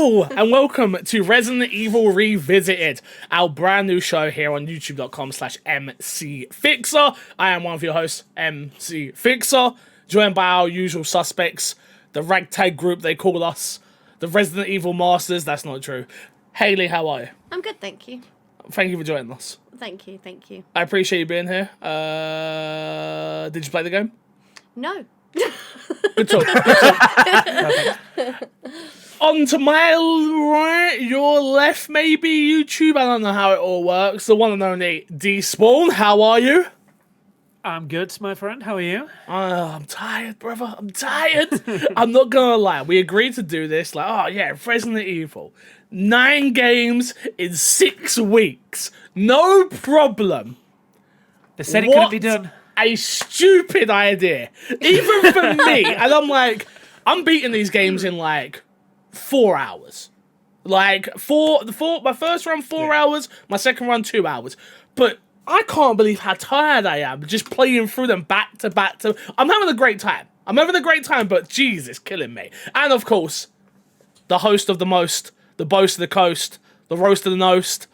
Hello and welcome to Resident Evil Revisited, our brand new show here on youtube.com/MCFixer. I am one of your hosts, MC Fixer, joined by our usual suspects, the ragtag group they call us, the Resident Evil Masters. That's not true. Hayley, how are you? I'm good, thank you. Thank you for joining us. Thank you, thank you. I appreciate you being here. Did you play the game? No. Good talk. On to my right, your left, maybe YouTube. I don't know how it all works. The one and only Despawn. How are you? I'm good, my friend. How are you? I'm tired, brother. I'm tired. I'm not gonna lie. We agreed to do this. Like, oh yeah, Resident Evil. 9 games in 6 weeks. No problem. They said it couldn't be done. A stupid idea. Even for me. And I'm like, I'm beating these games in like 4 hours. Like, my first run, 4 hours. My second run, 2 hours. But I can't believe how tired I am just playing through them back to back to... I'm having a great time. But Jesus, killing me. And of course, the host of the most, the boast of the coast, the roast of the nost.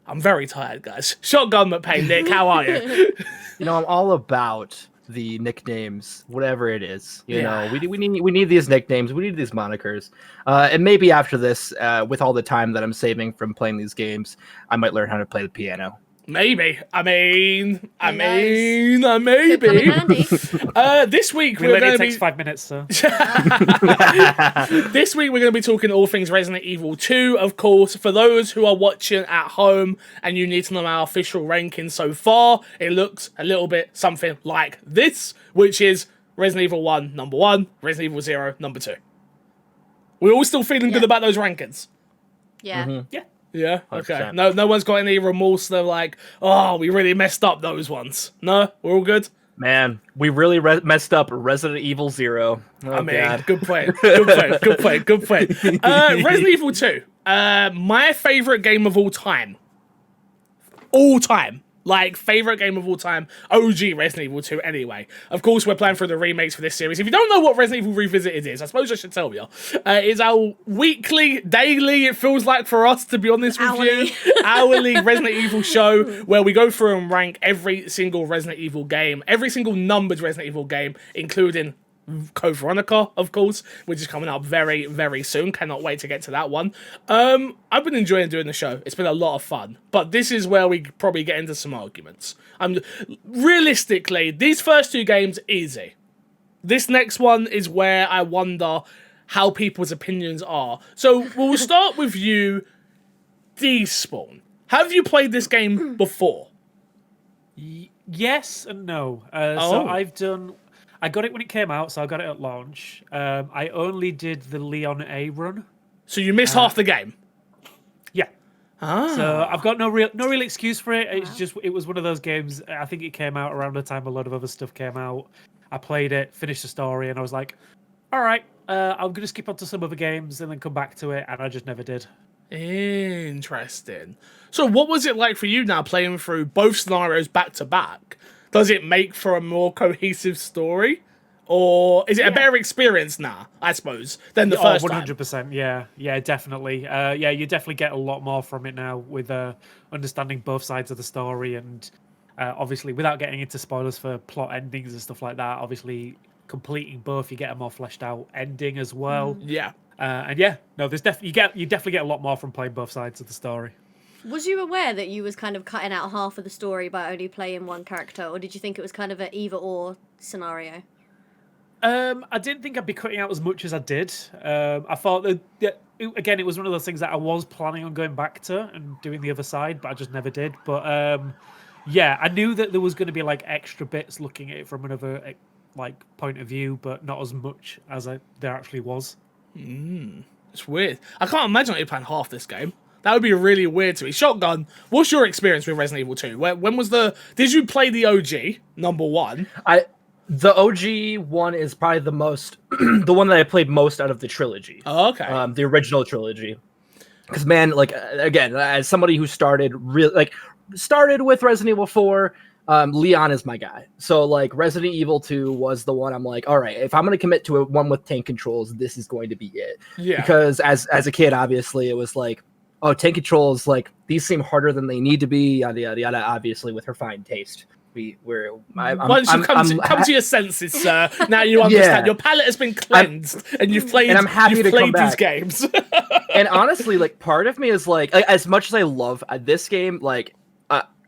I'm very tired, guys. Shotgun McPain, Nick, how are you? You know, I'm all about the nicknames, whatever it is. You know, we need these nicknames. We need these monikers. And maybe after this, with all the time that I'm saving from playing these games, I might learn how to play the piano. Maybe. I maybe. This week we're going to takes 5 minutes, so. This week we're going to be talking all things Resident Evil 2, of course. For those who are watching at home and you need to know our official ranking so far, it looks a little bit something like this, which is Resident Evil 1, number 1, Resident Evil 0, number 2. We're all still feeling good about those rankings. Yeah. Mm-hmm. Yeah. Yeah, okay. 100%. No one's got any remorse. They're like, oh, we really messed up those ones. No, we're all good. Man, we really messed up Resident Evil 0. Oh, I mean, God. good point. Resident Evil 2. My favorite game of all time. Like, favorite game of all time. OG Resident Evil 2 anyway. Of course, we're playing through the remakes for this series. If you don't know what Resident Evil Revisited is, I suppose I should tell you. It's our weekly, daily, it feels like for us, to be honest with you, hourly Resident Evil show where we go through and rank every single Resident Evil game, every single numbered Resident Evil game, including Code Veronica, of course, which is coming up very, very soon. Cannot wait to get to that one. I've been enjoying doing the show. It's been a lot of fun. But this is where we probably get into some arguments. Realistically, these first 2 games, easy. This next one is where I wonder how people's opinions are. So we'll start with you, Despawn. Have you played this game before? Yes and no. So I got it when it came out, so I got it at launch. I only did the Leon A run. So you missed half the game? Yeah. Ah. So I've got no real excuse for it. It's just, it was one of those games. I think it came out around the time a lot of other stuff came out. I played it, finished the story, and I was like, all right, I'm going to skip on to some other games and then come back to it, and I just never did. Interesting. So what was it like for you now playing through both scenarios back to back? Does it make for a more cohesive story? Or is it a better experience now, I suppose, than the first 100%, time? Yeah, definitely. You definitely get a lot more from it now with understanding both sides of the story and obviously, without getting into spoilers for plot endings and stuff like that, obviously completing both, you get a more fleshed out ending as well. Yeah. There's you definitely get a lot more from playing both sides of the story. Was you aware that you was kind of cutting out half of the story by only playing one character, or did you think it was kind of an either-or scenario? I didn't think I'd be cutting out as much as I did. I thought that, again, it was one of those things that I was planning on going back to and doing the other side, but I just never did. But I knew that there was going to be like extra bits looking at it from another like point of view, but not as much as there actually was. It's weird. I can't imagine you playing half this game. That would be really weird to me. Shotgun, what's your experience with Resident Evil 2? When was did you play the OG, number 1? The OG one is probably the most, the one that I played most out of the trilogy. Oh, okay. The original trilogy. Because, man, like, again, as somebody who started with Resident Evil 4, Leon is my guy. So like Resident Evil 2 was the one I'm like, all right, if I'm gonna commit to one with tank controls, this is going to be it. Yeah. Because as a kid, obviously, it was like, oh, tank controls, like these seem harder than they need to be, yada yada yada. Obviously, with her fine taste. Once you come to your senses, sir, now you understand. Your palate has been cleansed, and you've played. And I'm happy to come these back. games. And honestly, like part of me is like, as much as I love this game, like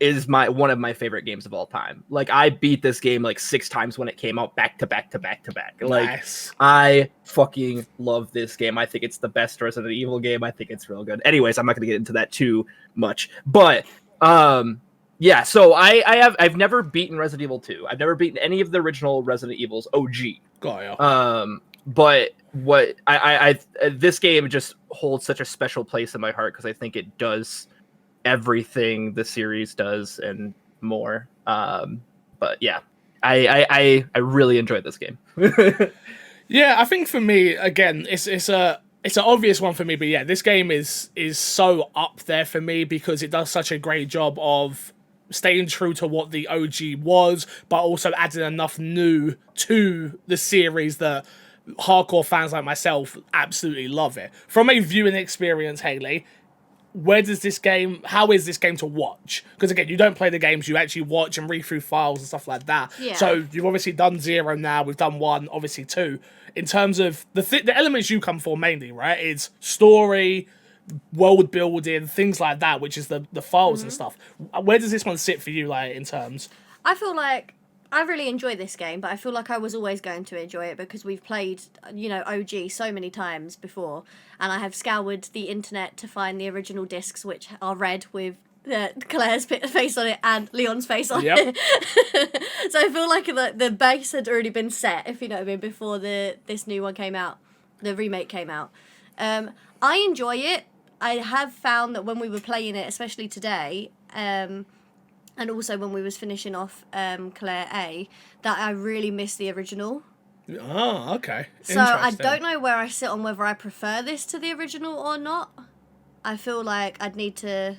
is one of my favorite games of all time. Like I beat this game like 6 times when it came out, back to back to back to back. Like Nice. I fucking love this game. I think it's the best Resident Evil game. I think it's real good. Anyways, I'm not gonna get into that too much, but yeah. So I've never beaten Resident Evil 2. I've never beaten any of the original Resident Evils OG. Got ya. But what I this game just holds such a special place in my heart because I think it does everything the series does and more. But yeah, I really enjoyed this game. Yeah, I think for me, again, it's an obvious one for me, but yeah, this game is so up there for me because it does such a great job of staying true to what the OG was, but also adding enough new to the series that hardcore fans like myself absolutely love it. From a viewing experience, Haley, how is this game to watch? Because again, you don't play the games, you actually watch and read through files and stuff like that. Yeah. So you've obviously done 0 now, we've done 1, obviously 2. In terms of the elements you come for mainly, right, is story, world building, things like that, which is the files and stuff. Where does this one sit for you, like, in terms? I feel like I really enjoy this game, but I feel like I was always going to enjoy it because we've played, OG so many times before, and I have scoured the internet to find the original discs, which are red with Claire's face on it and Leon's face on it. So I feel like the base had already been set, if you know what I mean, before this new one came out, the remake came out. I enjoy it. I have found that when we were playing it, especially today, and also when we was finishing off Claire A, that I really miss the original. Oh, okay. So I don't know where I sit on whether I prefer this to the original or not. I feel like I'd need to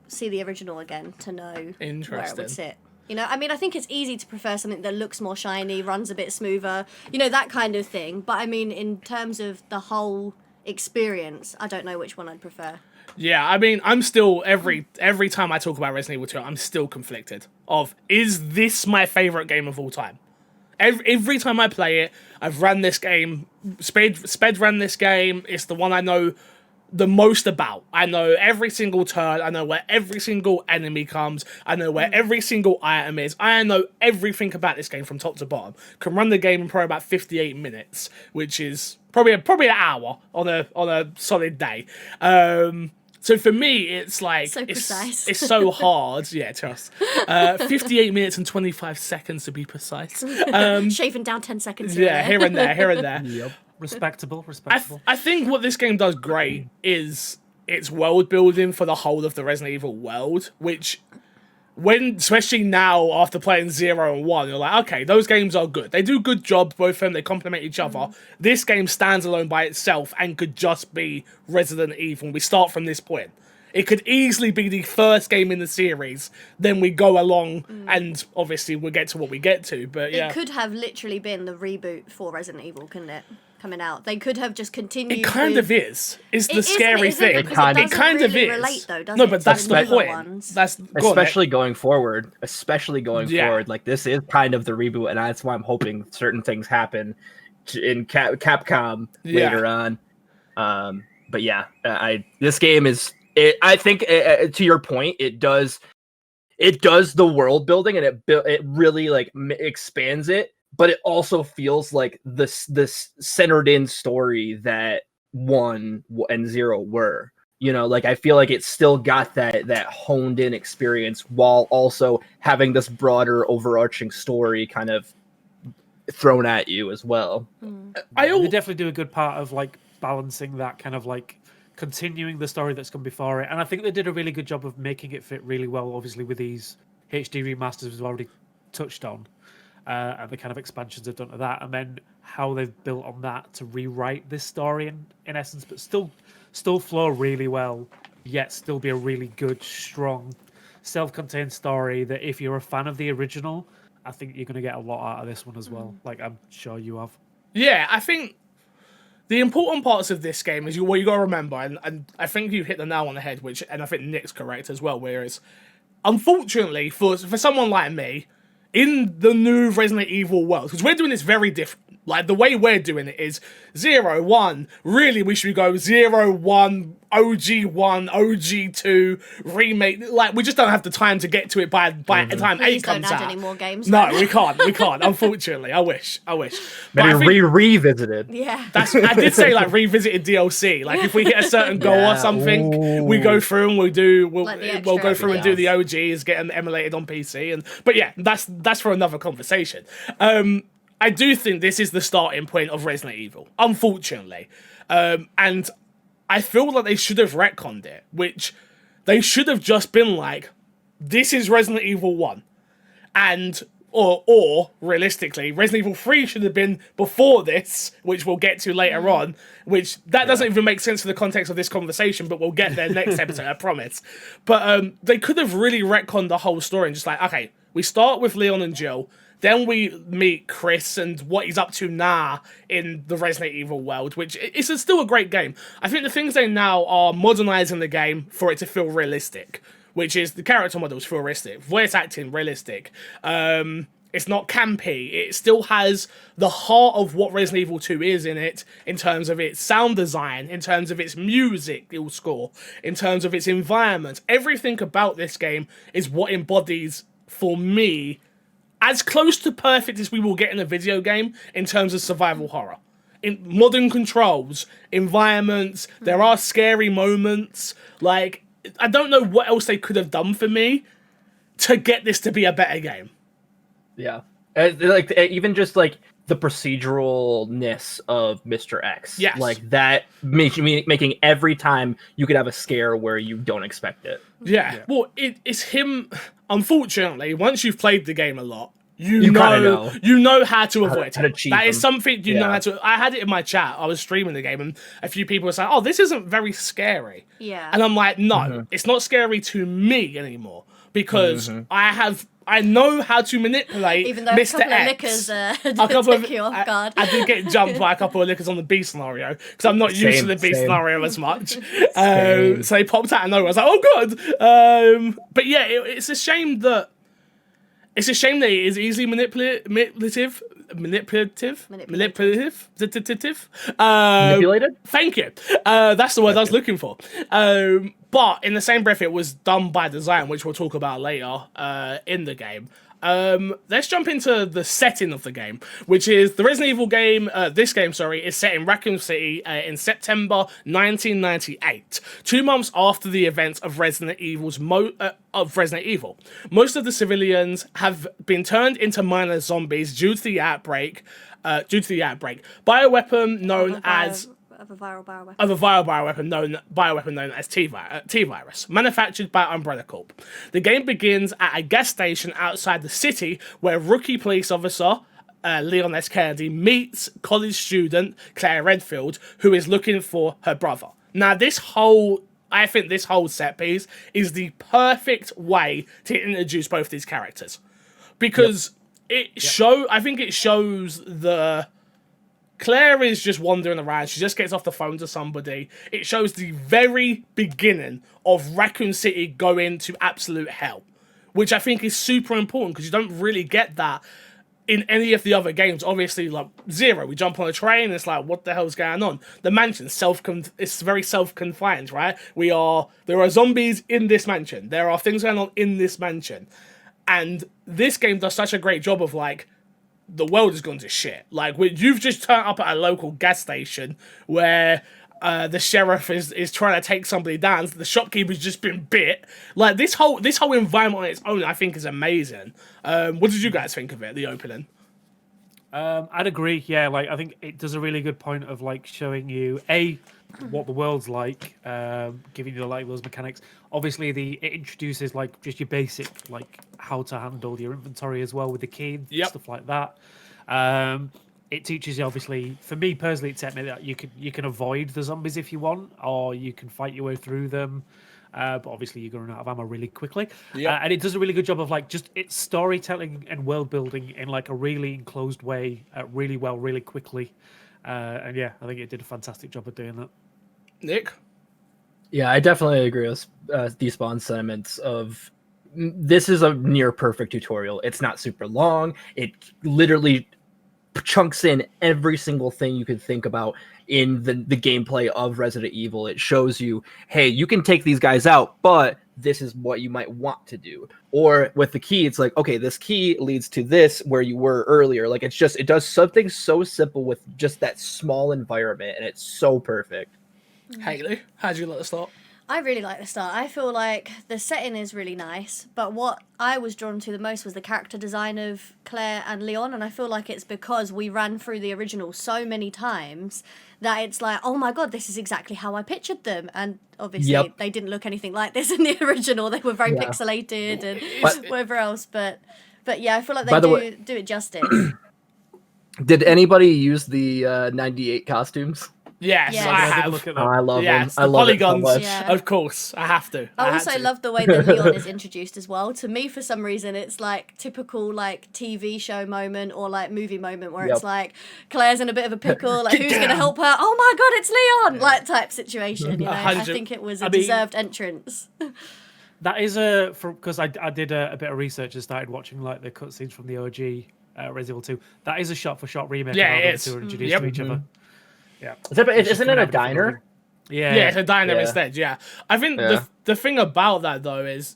see the original again to know where it would sit. I mean, I think it's easy to prefer something that looks more shiny, runs a bit smoother, that kind of thing. But I mean, in terms of the whole experience, I don't know which one I'd prefer. Yeah, I mean, I'm still, every time I talk about Resident Evil 2, I'm still conflicted of, is this my favourite game of all time? Every time I play it, I've ran this game, Sped ran this game, it's the one I know the most about. I know every single turn, I know where every single enemy comes, I know where every single item is, I know everything about this game from top to bottom. Can run the game in probably about 58 minutes, which is probably an hour on a solid day. So for me, it's like so precise. It's so hard. Yeah, trust. 58 minutes and 25 seconds to be precise. Shaving down 10 seconds. Yeah, here and there. Yep. Respectable. I think what this game does great is its world building for the whole of the Resident Evil world, which, especially now after playing 0 and 1, you're like, okay, those games are good. They do good jobs, both of them, they complement each other. This game stands alone by itself and could just be Resident Evil. We start from this point. It could easily be the first game in the series, then we go along, and obviously we'll get to what we get to, but yeah. It could have literally been the reboot for Resident Evil, couldn't it? Coming out. They could have just continued. It kind of is the scary thing. It kind of is. Relate, though, does no, it, but that's the point. Ones? That's especially going forward. Like this is kind of the reboot, and that's why I'm hoping certain things happen in Capcom later on. But yeah, this game is. I think to your point, it does the world building, and it really like expands it. But it also feels like this centered in story that 1 and 0 were. Like I feel like it's still got that honed in experience while also having this broader overarching story kind of thrown at you as well. They definitely do a good part of like balancing that kind of like continuing the story that's come before it. And I think they did a really good job of making it fit really well, obviously, with these HD remasters we've already touched on. And the kind of expansions they've done to that, and then how they've built on that to rewrite this story in essence, but still flow really well, yet still be a really good, strong self-contained story that if you're a fan of the original, I think you're going to get a lot out of this one as well. Like I'm sure you have. Yeah, I think the important parts of this game is you got to remember, and I think you hit the nail on the head, and I think Nick's correct as well, whereas, unfortunately, for someone like me, in the new Resident Evil world, because we're doing this very different. Like, the way we're doing it is 0, 1. Really, we should go 0, 1, OG 1, OG 2, remake. Like, we just don't have the time to get to it by the time 8 Please comes don't add out. any more games. No, we can't. Unfortunately, I wish. But Maybe I think revisited. Yeah. I did say like revisited DLC. Like if we hit a certain goal or something, we go through and we'll go through and do the OGs, get them emulated on PC. But yeah, that's for another conversation. I do think this is the starting point of Resident Evil, unfortunately. And I feel like they should have retconned it, which they should have just been like, this is Resident Evil 1. And, or realistically, Resident Evil 3 should have been before this, which we'll get to later on, which doesn't even make sense for the context of this conversation, but we'll get there next episode, I promise. But they could have really retconned the whole story and just like, okay, we start with Leon and Jill, then we meet Chris and what he's up to now in the Resident Evil world, which is still a great game. I think the things they now are modernizing the game for it to feel realistic, which is the character models feel realistic, voice acting realistic. It's not campy. It still has the heart of what Resident Evil 2 is in it, in terms of its sound design, in terms of its music score, in terms of its environment. Everything about this game is what embodies, for me, as close to perfect as we will get in a video game in terms of survival horror. In modern controls, environments, there are scary moments. Like, I don't know what else they could have done for me to get this to be a better game. Yeah. Like, even just like the proceduralness of Mr. X. Yes. Like that making every time you could have a scare where you don't expect it. Yeah. Well, it's him. Unfortunately, once you've played the game a lot, you know how to avoid how to it. cheat That is them. something you know how to. I had it in my chat. I was streaming the game, and a few people were saying, "Oh, this isn't very scary." Yeah. And I'm like, no, it's not scary to me anymore because I know how to manipulate Even though Mr. a couple X. of lickers took you off guard. I did get jumped by a couple of lickers on the B scenario because I'm not used to the B scenario as much. So they popped out of nowhere. I was like, oh, good. But yeah, it's a shame that it is easily manipulative. Manipulated? Manipulated? Thank you. That's the word I was looking for. But in the same breath, it was done by design, which we'll talk about later in the game. Let's jump into the setting of the game, which is the Resident Evil game. This game, is set in Raccoon City in September 1998, 2 months after the events of Resident Evil. Most of the civilians have been turned into minor zombies due to the outbreak. Bioweapon known as Of a viral bioweapon. Of a viral bioweapon known as T-Virus, manufactured by Umbrella Corp. The game begins at a gas station outside the city where rookie police officer Leon S. Kennedy meets college student Claire Redfield, who is looking for her brother. Now, I think this whole set piece is the perfect way to introduce both these characters. Because I think it shows Claire is just wandering around. She just gets off the phone to somebody. It shows the very beginning of Raccoon City going to absolute hell, which I think is super important because you don't really get that in any of the other games. Obviously, like 0, we jump on a train, and it's like, what the hell's going on? The mansion, it's very self-confined, right? There are zombies in this mansion. There are things going on in this mansion. And this game does such a great job of, like, the world has gone to shit. Like, you've just turned up at a local gas station where the sheriff is trying to take somebody down. The shopkeeper's just been bit. Like, this whole environment on its own, I think, is amazing. What did you guys think of it, the opening? I'd agree. Yeah, like I think it does a really good point of like showing you what the world's like, giving you like those mechanics. Obviously, it introduces like just your basic like how to handle your inventory as well with the key and stuff like that. It teaches you, obviously, for me personally, it taught me that you can avoid the zombies if you want, or you can fight your way through them. but obviously you're going to run out of ammo really quickly. Yep. And it does a really good job of like just its storytelling and world building in like a really enclosed way, really well, really quickly. And yeah, I think it did a fantastic job of doing that. Nick? Yeah, I definitely agree with Despawn's sentiments of this is a near perfect tutorial. It's not super long. It literally chunks in every single thing you could think about in the gameplay of Resident Evil. It shows you, hey, you can take these guys out, but this is what you might want to do. Or with the key, it's like, okay, this key leads to this where you were earlier. Like it does something so simple with just that small environment, and it's so perfect. Haley, how do you like the start? I really like the start. I feel like the setting is really nice, but what I was drawn to the most was the character design of Claire and Leon, and I feel like it's because we ran through the original so many times that it's like, oh my god, this is exactly how I pictured them. And obviously they didn't look anything like this in the original. They were very pixelated and whatever else, but yeah, I feel like they do it justice. Did anybody use the 98 costumes? Yes, Yes. I I have. Look at Oh, them. I love Yes, them. I the love polygons. it so much. Yeah. Of course, I have to. I had also to. love the way that Leon is introduced as well. To me, for some reason, it's like typical like TV show moment or like movie moment where it's like Claire's in a bit of a pickle, like who's going to help her? Oh my god, it's Leon! Like type situation. You know, I think it was a deserved entrance. That is because I did a bit of research and started watching like the cutscenes from the OG Resident Evil 2. That is a shot-for-shot remake. Yeah, of how it those is. two are introduced Yep. to each other. Yeah, Isn't it a diner? Yeah, Yeah, it's a diner Yeah. instead. Yeah, I think Yeah. the thing about that though is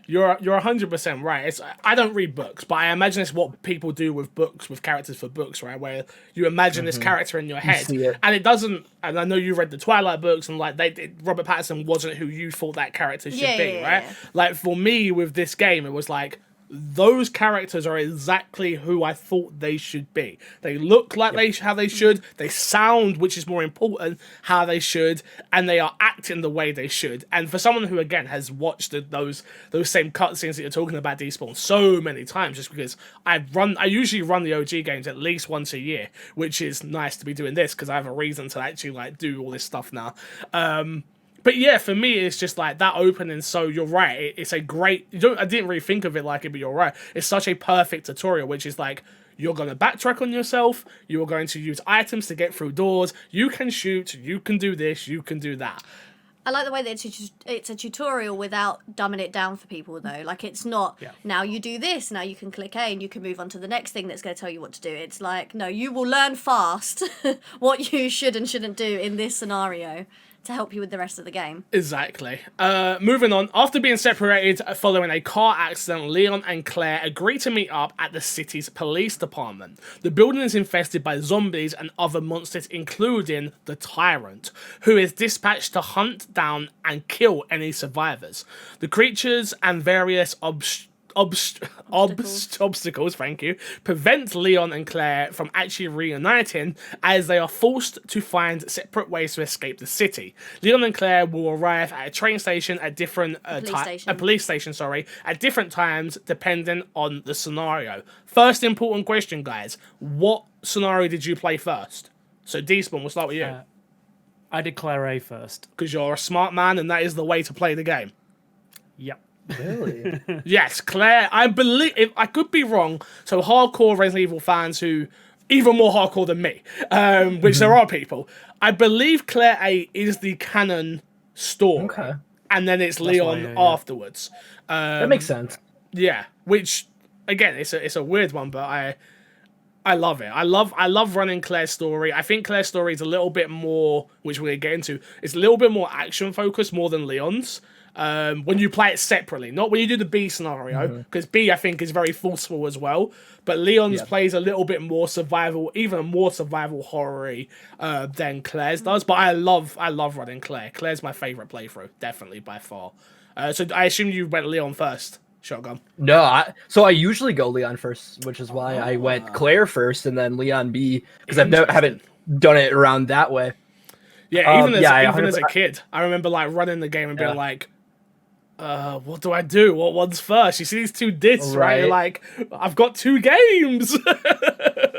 you're 100% right. It's I don't read books, but I imagine it's what people do with books, with characters for books, right? Where you imagine this character in your head, see it. and it doesn't. And I know you read the Twilight books, and like Robert Pattinson wasn't who you thought that character should be, right? Yeah. Like for me with this game, it was like, those characters are exactly who I thought they should be. They look like how they should. They sound, which is more important, how they should, and they are acting the way they should. And for someone who again has watched those same cutscenes that you're talking about, Despawn, so many times, just because I usually run the OG games at least once a year, which is nice to be doing this because I have a reason to actually like do all this stuff now. But yeah, for me, it's just like that opening. So you're right. It's a great. I didn't really think of it like it, but you're right. It's such a perfect tutorial, which is like you're going to backtrack on yourself. You are going to use items to get through doors. You can shoot. You can do this. You can do that. I like the way that it's a tutorial without dumbing it down for people, though. Like, it's not, now you do this, now you can click A and you can move on to the next thing that's going to tell you what to do. It's like, no, you will learn fast what you should and shouldn't do in this scenario to help you with the rest of the game. Exactly. Moving on. After being separated following a car accident, Leon and Claire agree to meet up at the city's police department. The building is infested by zombies and other monsters, including the Tyrant, who is dispatched to hunt down and kill any survivors. The creatures and various obstacles, thank you, prevent Leon and Claire from actually reuniting, as they are forced to find separate ways to escape the city. Leon and Claire will arrive at a train station at different police station, at different times depending on the scenario. First important question, guys: what scenario did you play first? So Despawn, we'll start with you. I did Claire A first because you're a smart man, and that is the way to play the game. Yep. Really? Yes, Claire, I believe, I could be wrong, so hardcore Resident Evil fans who, even more hardcore than me, which there are people, I believe Claire A is the canon story, and then it's Leon afterwards. That makes sense. Yeah, which, again, it's a weird one, but I love it. I love running Claire's story. I think Claire's story is a little bit more, which we're going to get into, it's a little bit more action focused more than Leon's. When you play it separately, not when you do the B scenario, because B I think is very forceful as well. But Leon's plays a little bit more survival, even more survival horror-y than Claire's does. But I love running Claire. Claire's my favorite playthrough, definitely by far. So I assume you went Leon first, Shotgun. No, I usually go Leon first, which is why I went Claire first and then Leon B, because haven't done it around that way. Yeah, even as a kid, I remember like running the game and being like, what do I do? What one's first? You see these two discs, right? You're like, I've got two games.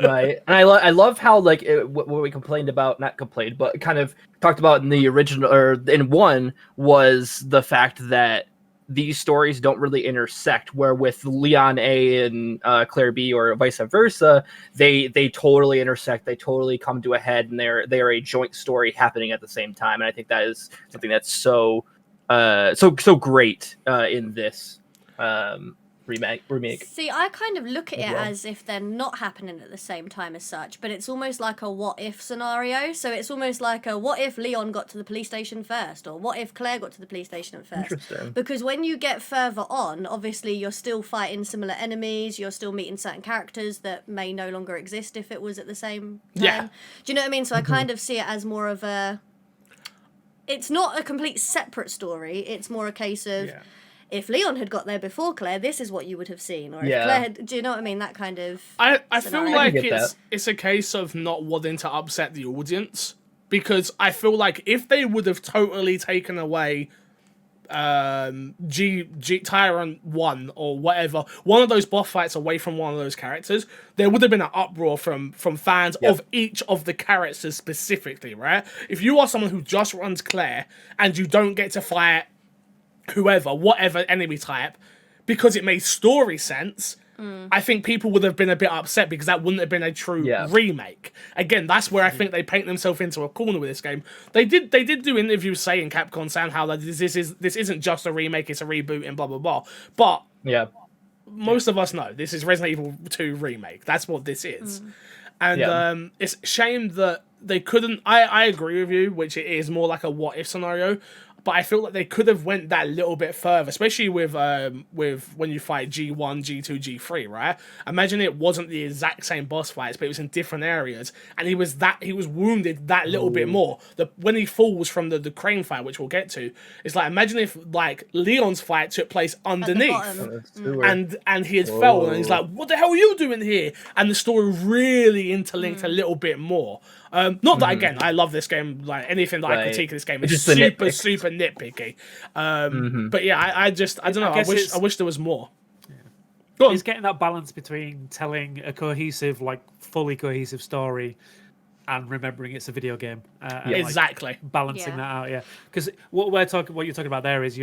Right, and I love how like what we complained about, not complained, but kind of talked about in the original or in one was the fact that these stories don't really intersect. Where with Leon A and Claire B, or vice versa, they totally intersect. They totally come to a head, and they are a joint story happening at the same time. And I think that is something that's so great in this remake. See, I kind of look at it well. as if they're not happening at the same time as such, but it's almost like a what if scenario. So it's almost like a what if Leon got to the police station first, or what if Claire got to the police station first. Interesting. Because when you get further on, obviously you're still fighting similar enemies, you're still meeting certain characters that may no longer exist if it was at the same time. Yeah. Do you know what I mean? So I kind of see it as more of a... It's not a complete separate story, it's more a case of... Yeah. If Leon had got there before Claire, this is what you would have seen. Or if Yeah. Claire had, do you know what I mean? That kind of I feel scenario. like get that. it's a case of not wanting to upset the audience, because I feel like if they would have totally taken away Tyrant 1 or whatever, one of those boss fights away from one of those characters, there would have been an uproar from fans of each of the characters specifically, right? If you are someone who just runs Claire and you don't get to fight whoever, whatever enemy type, because it made story sense, I think people would have been a bit upset, because that wouldn't have been a true remake. Again, that's where I think they paint themselves into a corner with this game. They did do interviews saying, Capcom saying how that this isn't just a remake, it's a reboot and blah blah blah. But Yeah. most of us know this is Resident Evil 2 remake. That's what this is. And it's a shame that they couldn't... I agree with you, which it is more like a what if scenario, but I feel like they could have went that little bit further, especially with when you fight G1, G2, G3, right? Imagine it wasn't the exact same boss fights, but it was in different areas, and he was wounded that little bit more. When he falls from the crane fight, which we'll get to, it's like, imagine if like Leon's fight took place underneath, and he had fell, and he's like, "What the hell are you doing here?" And the story really interlinked a little bit more. Not that, again, I love this game. Like anything that I critique of this game is Just the super, nitpicks. super nitpicky. But yeah, I don't know. I wish there was more. Go on. It's getting that balance between telling a cohesive, like fully cohesive story, and remembering it's a video game. And, like, Exactly. balancing Yeah. that out, yeah. Because what you're talking about there is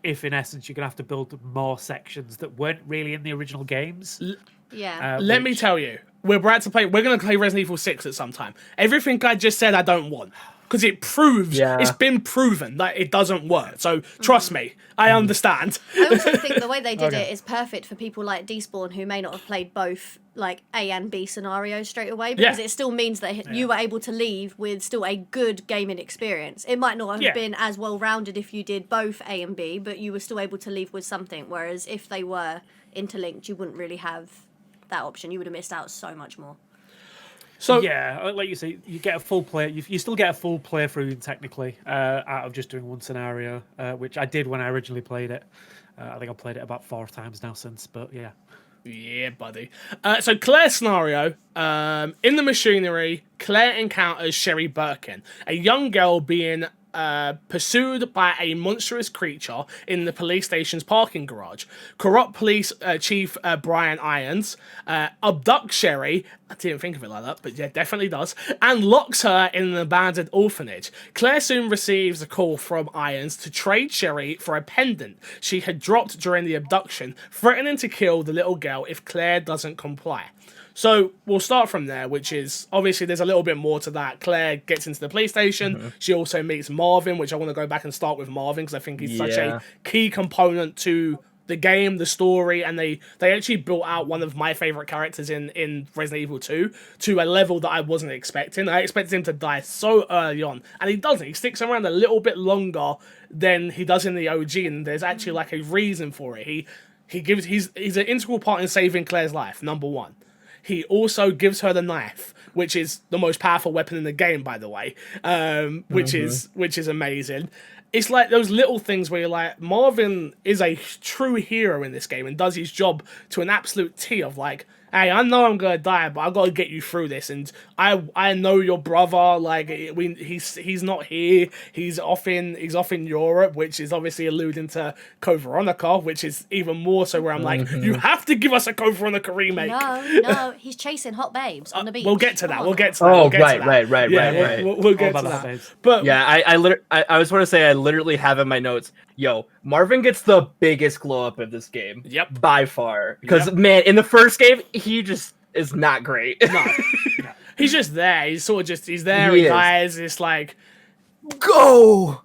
if in essence you're gonna have to build more sections that weren't really in the original games. Yeah. Let me tell you, we're going to play Resident Evil 6 at some time. Everything I just said I don't want, because it proves, it's been proven that it doesn't work. So trust me, I understand. I also think the way they did it is perfect for people like Despawn who may not have played both like A and B scenarios straight away, because it still means that you were able to leave with still a good gaming experience. It might not have been as well rounded if you did both A and B, but you were still able to leave with something. Whereas if they were interlinked, you wouldn't really have that option. You would have missed out so much more. So yeah, like you say, you get a full play. You still get a full playthrough technically out of just doing one scenario, which I did when I originally played it. I think I've played it about 4 times now since. But yeah. Yeah, buddy. So Claire's scenario, in the machinery, Claire encounters Sherry Birkin, a young girl being pursued by a monstrous creature in the police station's parking garage. Corrupt police chief Brian Irons abducts Sherry, I didn't think of it like that, but yeah, definitely does, and locks her in an abandoned orphanage. Claire soon receives a call from Irons to trade Sherry for a pendant she had dropped during the abduction, threatening to kill the little girl if Claire doesn't comply. So we'll start from there, which is, obviously there's a little bit more to that. Claire gets into the police station. She also meets Marvin, which I want to go back and start with Marvin, because I think he's such a key component to the game, the story, and they actually built out one of my favourite characters in Resident Evil 2 to a level that I wasn't expecting. I expected him to die so early on, and he doesn't. He sticks around a little bit longer than he does in the OG, and there's actually like a reason for it. He's an integral part in saving Claire's life, number one. He also gives her the knife, which is the most powerful weapon in the game, by the way, which is amazing. It's like those little things where you're like, Marvin is a true hero in this game and does his job to an absolute T of like, hey, I know I'm gonna die, but I gotta get you through this. And I know your brother. Like he's not here. He's off in Europe, which is obviously alluding to Code Veronica, which is even more so where I'm like, you have to give us a Code Veronica remake. No, he's chasing hot babes on the beach. We'll get to that. We'll get to that. Oh, we'll get to that. right. We'll get to that. But yeah, I just want to say I literally have in my notes. Yo, Marvin gets the biggest glow up of this game. Yep. By far. Because, man, in the first game, he just is not great. No. He's just there. He's sort of just, he's there, he dies, it's like... Go!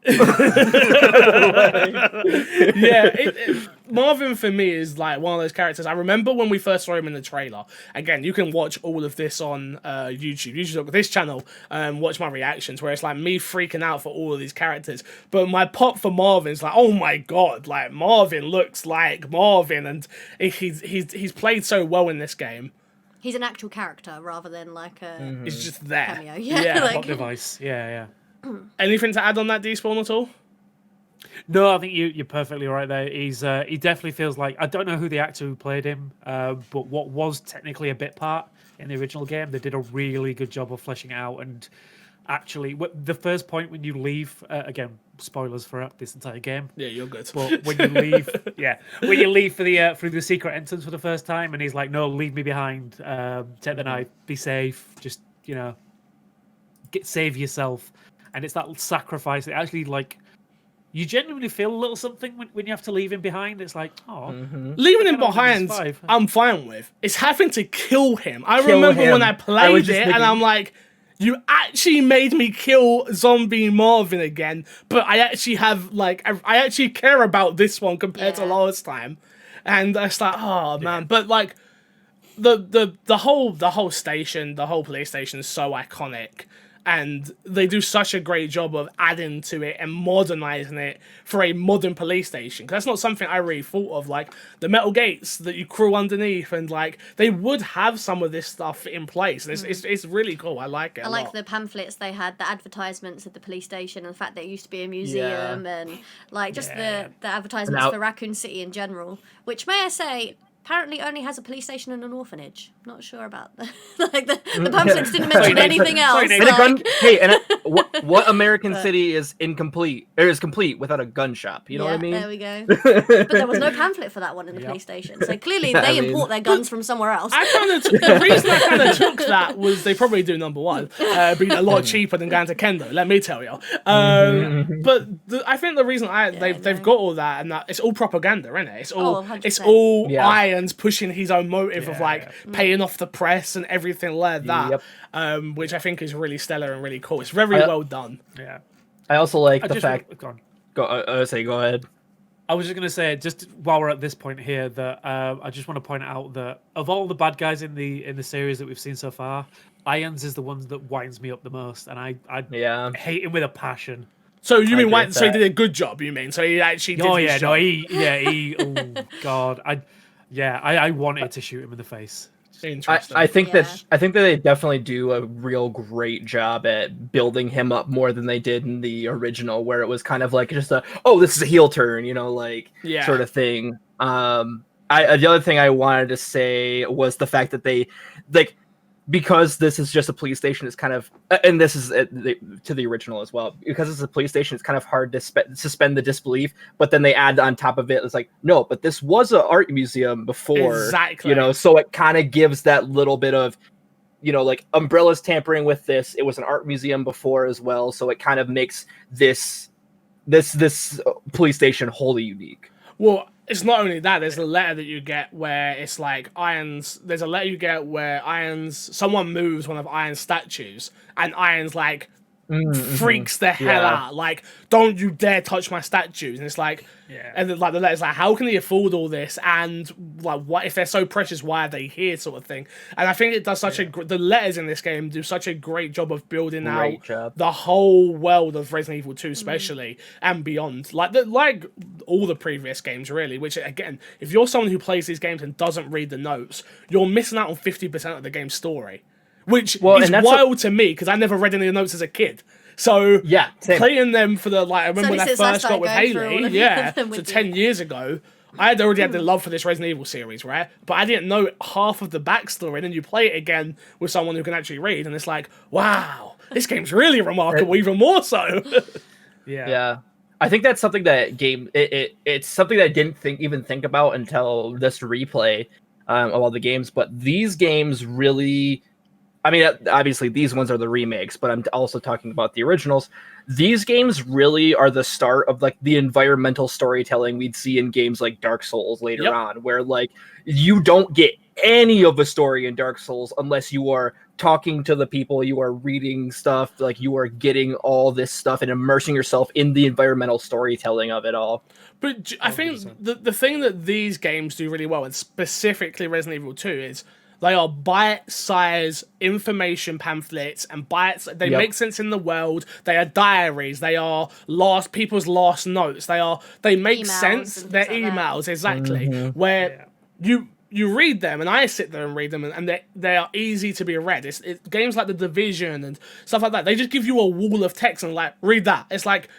Marvin for me is like one of those characters. I remember when we first saw him in the trailer. Again, you can watch all of this on YouTube. You should look at this channel and watch my reactions where it's like me freaking out for all of these characters. But my pop for Marvin's like, oh my god, like Marvin looks like Marvin, and he's played so well in this game. He's an actual character rather than like a He's just there. cameo. Yeah, like... Plot device. Yeah. Anything to add on that, Despawn, at all? No, I think you're perfectly right there. He definitely feels like, I don't know who the actor who played him, but what was technically a bit part in the original game, they did a really good job of fleshing it out. And actually, the first point when you leave, again, spoilers for this entire game. Yeah, you're good. But when you leave, when you leave for the through the secret entrance for the first time, and he's like, "No, leave me behind. Take the knife. Be safe. Just save yourself." And it's that sacrifice that actually, like, you genuinely feel a little something when you have to leave him behind. It's like, oh, leaving him behind, I'm fine with. It's having to kill him. I remember when I played it, and I'm like, you actually made me kill zombie Marvin again, but I actually have, like, I actually care about this one compared to last time. And it's like, oh, man. But, like, the whole station, the whole police station is so iconic. And they do such a great job of adding to it and modernizing it for a modern police station. 'Cause that's not something I really thought of. Like, the metal gates that you crawl underneath, and, like, they would have some of this stuff in place. And it's really cool. I like it. I like the pamphlets they had, the advertisements of the police station, and the fact that it used to be a museum, and, like, just the advertisements for Raccoon City in general. Which, may I say, apparently only has a police station and an orphanage. Not sure about the pamphlets didn't mention anything else. What American city is incomplete or is complete without a gun shop? You know what I mean? There we go. But there was no pamphlet for that one in the police station. So clearly they import their guns from somewhere else. The reason I kind of took that was they probably do number one, being a lot cheaper than going to Kendo. Let me tell you. But I think the reason they've got all that, and that it's all propaganda, isn't it? It's all Irons pushing his own motive of like paying off the press and everything like that, which I think is really stellar and really cool. It's very well done. Yeah, I also like the fact. Go ahead. I was just going to say, just while we're at this point here, that I just want to point out that of all the bad guys in the series that we've seen so far, Irons is the one that winds me up the most, and I hate him with a passion. So you mean so he did a good job? You mean so he actually did his job? Oh god, I wanted to shoot him in the face. I think that they definitely do a real great job at building him up more than they did in the original, where it was kind of like just this is a heel turn, sort of thing. The other thing I wanted to say was the fact that they because this is just a police station, it's kind of, and this is to the original as well, because it's a police station, it's kind of hard to suspend the disbelief, but then they add on top of it, it's like, no, but this was an art museum before, exactly. So it kind of gives that little bit of, like Umbrella's tampering with this, it was an art museum before as well, so it kind of makes this police station wholly unique. Well, it's not only that, there's a letter that you get where it's like Irons, there's a letter you get where someone moves one of Irons' statues, and Irons like freaks the hell out, like, don't you dare touch my statues. And it's like, and then, like, the letter's like, how can he afford all this, and like, what if they're so precious, why are they here, sort of thing. And I think it does such the letters in this game do such a great job of building out the whole world of Resident Evil 2 especially, and beyond, like all the previous games really, which again, if you're someone who plays these games and doesn't read the notes, you're missing out on 50% of the game's story. Which is wild to me, because I never read any of the notes as a kid. So playing them for I remember when I first got with Haley, so 10 years ago, I had already had the love for this Resident Evil series, right? But I didn't know half of the backstory, and then you play it again with someone who can actually read, and it's like, wow, this game's really remarkable, even more so. Yeah. I think that's something that it's something that I didn't even think about until this replay of all the games. But these games really, I mean, obviously these ones are the remakes, but I'm also talking about the originals. These games really are the start of like the environmental storytelling we'd see in games like Dark Souls later on, where like you don't get any of a story in Dark Souls unless you are talking to the people, you are reading stuff, like you are getting all this stuff and immersing yourself in the environmental storytelling of it all. But I think the thing that these games do really well, and specifically Resident Evil 2, is they are bite-sized information pamphlets and they make sense in the world. They are diaries. They are people's last notes. They make Emails sense. They're emails, exactly. Where you read them, and I sit there and read them, and they are easy to be read. It's games like The Division and stuff like that. They just give you a wall of text and like, read that. It's like,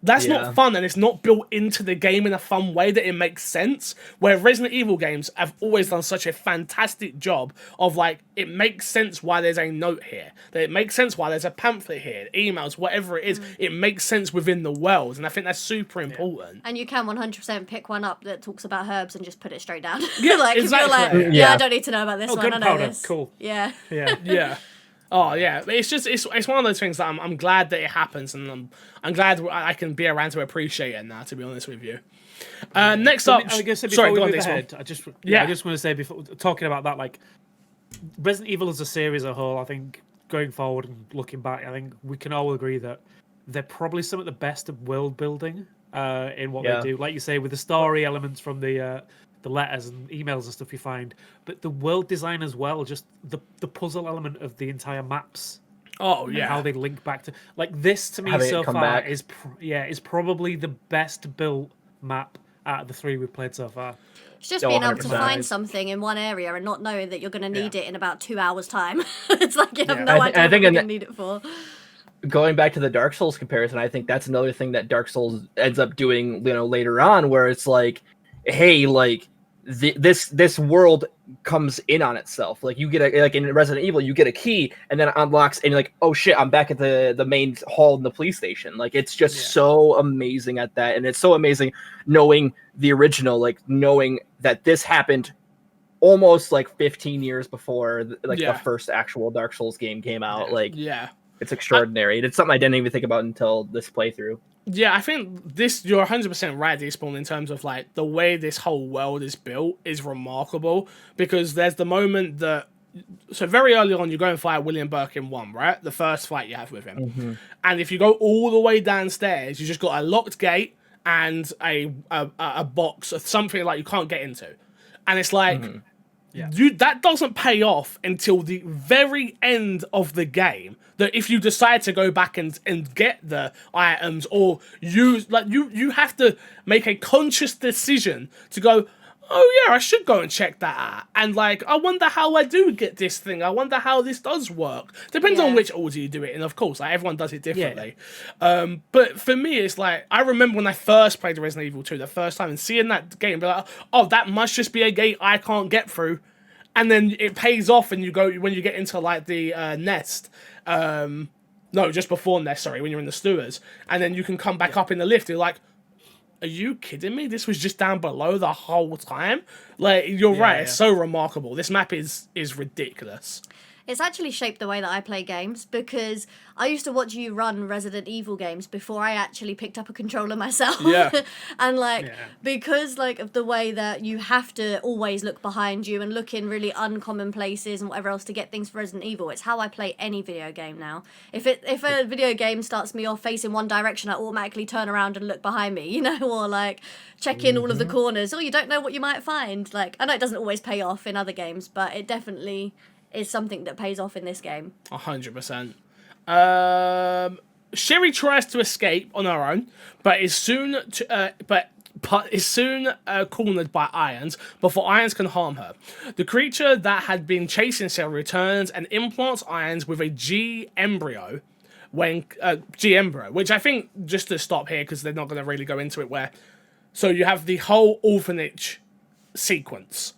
that's not fun, and it's not built into the game in a fun way that it makes sense. Where Resident Evil games have always done such a fantastic job of like, it makes sense why there's a note here, that it makes sense why there's a pamphlet here, emails, whatever it is, it makes sense within the world, and I think that's super important. And you can 100% pick one up that talks about herbs and just put it straight down. Yeah, like, exactly. If you're like, I don't need to know about this one, I know gunpowder, this. cool. Yeah. Yeah. Oh yeah, it's just it's one of those things that I'm glad that it happens, and I'm glad I can be around to appreciate it now. To be honest with you, next up, I guess sorry, go on, move this ahead, one. I just want to say before talking about that, like Resident Evil as a series as a whole, I think going forward and looking back, I think we can all agree that they're probably some of the best of world building in what they do. Like you say, with the story elements from the letters and emails and stuff you find, but the world design as well, just the puzzle element of the entire maps. Oh yeah, and how they link back to like this to me so far is probably the best built map out of the three we've played so far. It's just being able to find something in one area and not knowing that you're going to need it in about 2 hours time. It's like you have no idea what you're going to need it for. Going back to the Dark Souls comparison, I think that's another thing that Dark Souls ends up doing, later on, where it's like, hey, like this world comes in on itself. Like you get like in Resident Evil, you get a key and then it unlocks and you're like, oh shit, I'm back at the main hall in the police station. Like it's just so amazing at that, and it's so amazing knowing the original, like knowing that this happened almost like 15 years before the first actual Dark Souls game came out. It's extraordinary. And it's something I didn't even think about until this playthrough. Yeah, I think you're 100% right, Despawn, in terms of like the way this whole world is built is remarkable, because there's the moment that, so very early on you go and fight William Birkin 1, right? The first fight you have with him. Mm-hmm. And if you go all the way downstairs, you just got a locked gate and a box of something like you can't get into. And it's like, that doesn't pay off until the very end of the game. That if you decide to go back and get the items or use, like you have to make a conscious decision to go, oh yeah, I should go and check that out. And like, I wonder how I do get this thing. I wonder how this does work. Depends on which order you do it in, of course. Like everyone does it differently. Yeah. But for me, it's like, I remember when I first played Resident Evil 2 the first time and seeing that game, be like, oh, that must just be a gate I can't get through. And then it pays off, and you go when you get into like the nest. No, just before nest. Sorry, when you're in the sewers, and then you can come back up in the lift. You're like, are you kidding me? This was just down below the whole time. Like you're right. It's so remarkable. This map is ridiculous. It's actually shaped the way that I play games, because I used to watch you run Resident Evil games before I actually picked up a controller myself. Yeah. And because of the way that you have to always look behind you and look in really uncommon places and whatever else to get things for Resident Evil, it's how I play any video game now. If a video game starts me off facing one direction, I automatically turn around and look behind me, or like check in all of the corners. You don't know what you might find. Like, I know it doesn't always pay off in other games, but it definitely is something that pays off in this game. 100%. Sherry tries to escape on her own, but is soon cornered by Irons before Irons can harm her. The creature that had been chasing Sherry returns and implants Irons with a G embryo, which I think, just to stop here because they're not going to really go into it, where So you have the whole orphanage sequence,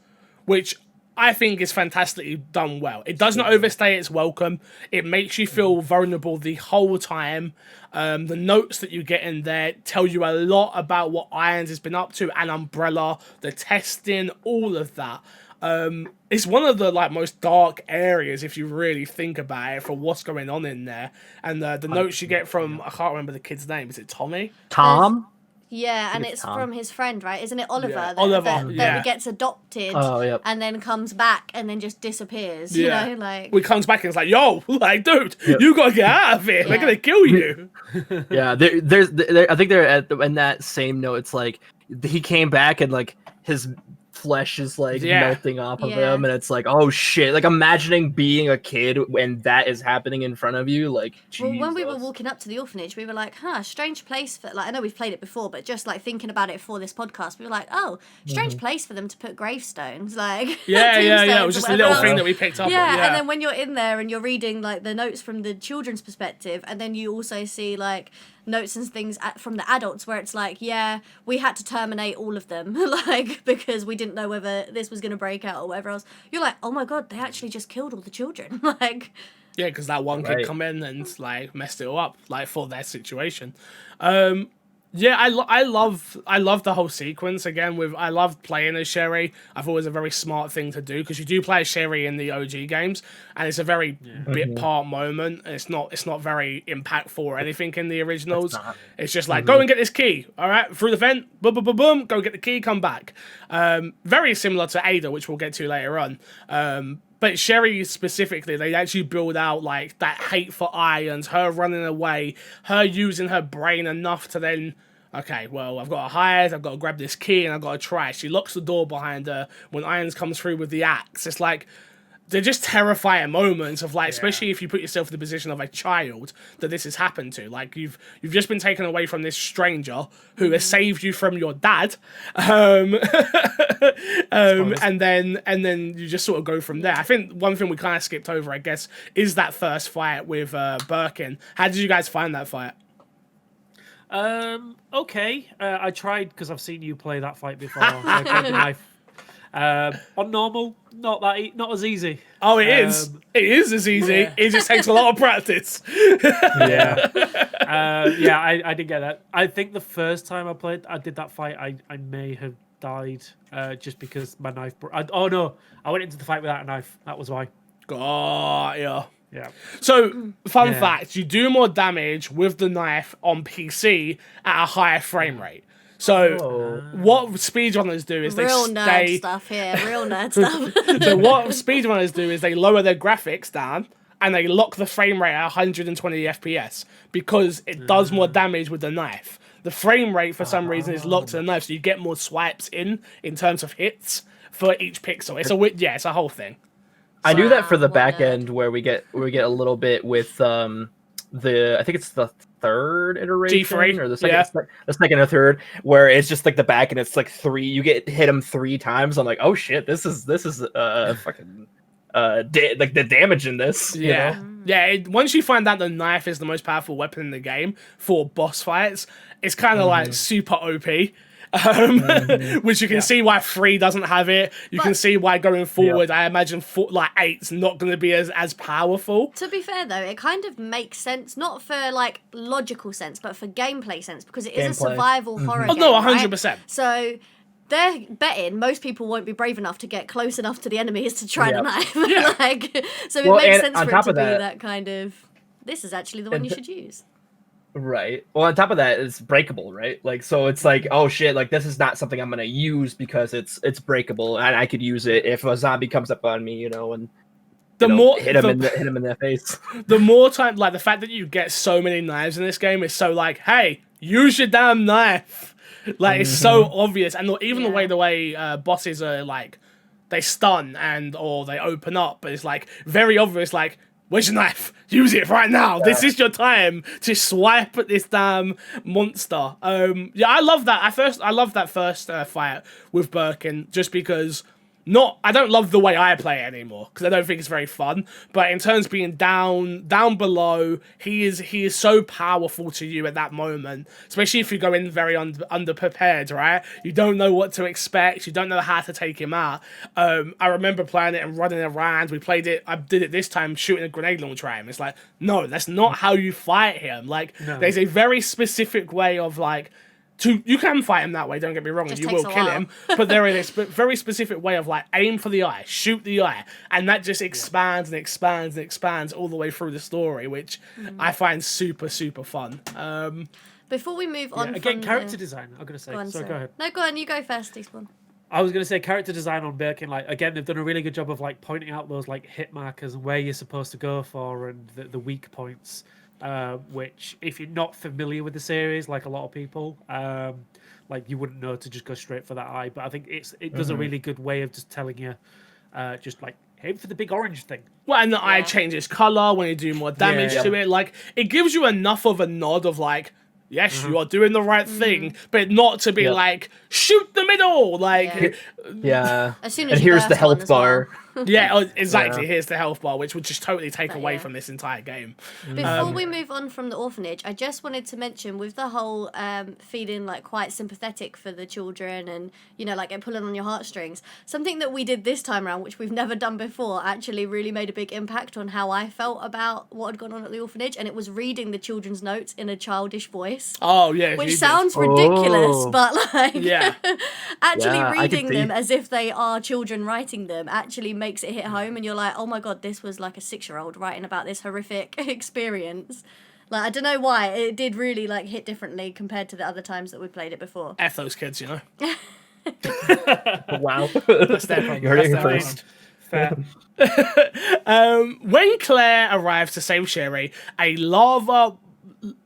which I think is fantastically done well. It does not overstay its welcome. It makes you feel vulnerable the whole time. The notes that you get in there tell you a lot about what Irons has been up to, and Umbrella, the testing, all of that. It's one of the most dark areas if you really think about it for what's going on in there. And the notes you get from, I can't remember the kid's name. Is it Tommy? Tom? Yeah, and it's it's Tom. from his friend, right? Isn't it Oliver? Yeah. That, Oliver, that gets adopted Oh, yep. and then comes back and then just disappears. Yeah. You know, like. He comes back and it's like, yo, dude, Yep. you gotta get out of here. They're Yeah. gonna kill you. Yeah, I think they're in that same note. It's like he came back and like his flesh is melting off of Yeah. him, and it's like, oh shit! Like imagining being a kid when that is happening in front of you, like. Well, when we were Jesus. walking up to the orphanage, we were like, strange place for, I know we've played it before, but just thinking about it for this podcast, we were like, oh, strange place for them to put gravestones, Yeah. It tombstones was just or a little whatever thing else. that we picked up Yeah, on. and then when you're in there and you're reading the notes from the children's perspective, and then you also see notes and things from the adults where it's like, yeah, we had to terminate all of them, because we didn't know whether this was going to break out or whatever else. You're like, oh my god, they actually just killed all the children. Yeah, because that one kid Right. come in and messed it all up for their situation. Yeah, I love the whole sequence again. I love playing as Sherry. I thought it was a very smart thing to do because you do play as Sherry in the OG games, and it's a very bit part moment. It's not very impactful or anything in the originals. It's just go and get this key. All right, through the vent, boom, boom, boom, boom. Go get the key, come back. Very similar to Ada, which we'll get to later on. But Sherry specifically, they actually build out that hate for Irons, her running away, her using her brain enough to then, okay, well, I've got to hide, I've got to grab this key, and I've got to try. She locks the door behind her when Irons comes through with the axe. It's they're just terrifying moments of especially if you put yourself in the position of a child that this has happened to. You've just been taken away from this stranger who has saved you from your dad, and then you just sort of go from there. I think one thing we kind of skipped over, I guess, is that first fight with Birkin. How did you guys find that fight? Okay. I tried because I've seen you play that fight before. So I tried the knife. On normal, not as easy. Oh, it is. It is as easy. Yeah. It just takes a lot of practice. Yeah. I did get that. I think the first time I did that fight, I may have died just because my knife. I went into the fight without a knife. That was why. God, yeah. Yeah. So, fun fact, you do more damage with the knife on PC at a higher frame rate. So, what speedrunners do is Real they nerd stay... stuff here, real nerd stuff. So, what speedrunners do is they lower their graphics down and they lock the frame rate at 120 FPS because it does more damage with the knife. The frame rate, for some reason, is locked to the knife, so you get more swipes in terms of hits for each pixel. It's a whole thing. I do that for the Wow, back what a- end where we get a little bit with I think it's the third iteration G3, or the second, yeah. the second or third, where it's just the back and it's three. You hit him 3 times. I'm like, oh shit, this is fucking the damage in this. you Yeah. know? Yeah, once you find out the knife is the most powerful weapon in the game for boss fights, it's kind of super OP. Which you can see why 3 doesn't have it. You can see why going forward, I imagine 8's not going to be as powerful. To be fair, though, it kind of makes sense, not for logical sense, but for gameplay sense, because it is a Gameplay. survival horror Oh game. no, right? 100%. So they're betting most people won't be brave enough to get close enough to the enemies to try the Yep. knife. Yeah. So Well, it makes and sense on for it top to of be that- that kind of. This is actually the one you should use. Right. Well, on top of that, it's breakable, right? So it's oh shit, this is not something I'm gonna use because it's breakable, and I could use it if a zombie comes up on me, and hit him in the face. The more time, the fact that you get so many knives in this game is so hey, use your damn knife. It's so obvious, and even the way bosses are they stun or they open up, but it's very obvious. Where's your knife? Use it right now. Yeah. This is your time to swipe at this damn monster. I love that. I love that first fight with Birkin just because I don't love the way I play it anymore because I don't think it's very fun. But in terms of being down below, he is so powerful to you at that moment, especially if you go in very underprepared, right? You don't know what to expect. You don't know how to take him out. I remember playing it and running around. We played it. I did it this time, shooting a grenade launcher at him. It's like, no, that's not how you fight him. Like, there's a very specific way of like. You can fight him that way, don't get me wrong, and you will kill him, but there is a very specific way of like aim for the eye, shoot the eye, and that just expands and expands and expands all the way through the story, which I find super, super fun. Before we move on, again, character design. I'm gonna say. Go ahead. No, go on. You go first, Despawn. I was gonna say character design on Birkin. Like again, they've done a really good job of like pointing out those like hit markers and where you're supposed to go for and the weak points. Which, if you're not familiar with the series, like a lot of people, like you wouldn't know to just go straight for that eye. But I think it does a really good way of just telling you, just like aim for the big orange thing. Well, and the eye changes color when you do more damage to it. Like it gives you enough of a nod of like, yes, you are doing the right thing, but not to be like shoot the middle. Like As soon as and here's the health bar. Exactly. Here's the health bar, which would just totally take away from this entire game. Before we move on from the orphanage, I just wanted to mention with the whole feeling like quite sympathetic for the children and like pulling on your heartstrings. Something that we did this time around, which we've never done before, actually really made a big impact on how I felt about what had gone on at the orphanage, and it was reading the children's notes in a childish voice. Oh yeah, which sounds ridiculous, but like actually reading them as if they are children writing them actually makes it hit home, and you're like, oh my god, this was like a 6-year-old writing about this horrific experience. Like, I don't know why it did really like hit differently compared to the other times that we played it before. F those kids, Wow. That's their problem. You heard it here first. Fair. When Claire arrives to save Sherry, a lava,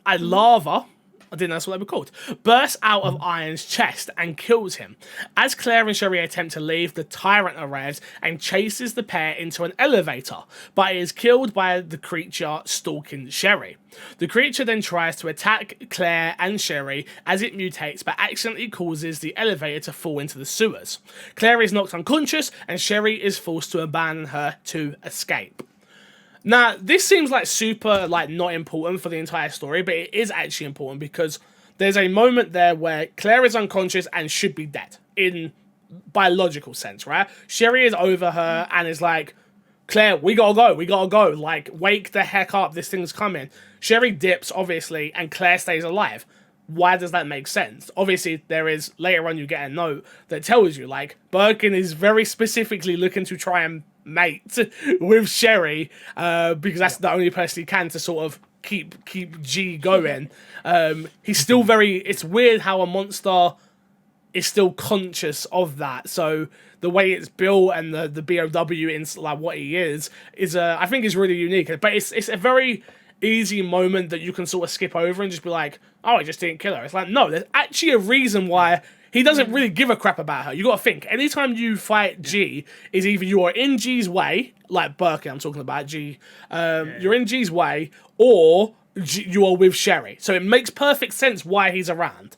I didn't know that's what they were called, bursts out of Iron's chest and kills him. As Claire and Sherry attempt to leave, the Tyrant arrives and chases the pair into an elevator, but is killed by the creature stalking Sherry. The creature then tries to attack Claire and Sherry as it mutates, but accidentally causes the elevator to fall into the sewers. Claire is knocked unconscious, and Sherry is forced to abandon her to escape. Now, this seems like super, like, not important for the entire story, but it is actually important because there's a moment there where Claire is unconscious and should be dead, in biological sense, right? Sherry is over her and is like, Claire, we gotta go, like, wake the heck up, this thing's coming. Sherry dips, obviously, and Claire stays alive. Why does that make sense? Obviously, later on you get a note that tells you, like, Birkin is very specifically looking to try and mate with Sherry, because that's the only person he can to sort of keep G going. He's still it's weird how a monster is still conscious of that. So the way it's built and the BOW in like what he is I think is really unique. But it's a very easy moment that you can sort of skip over and just be like, oh, I just didn't kill her. It's like, no, there's actually a reason why he doesn't really give a crap about her. You gotta think, anytime you fight G, is either you are in G's way, like Birkin, I'm talking about G, you're in G's way, or you are with Sherry. So it makes perfect sense why he's around.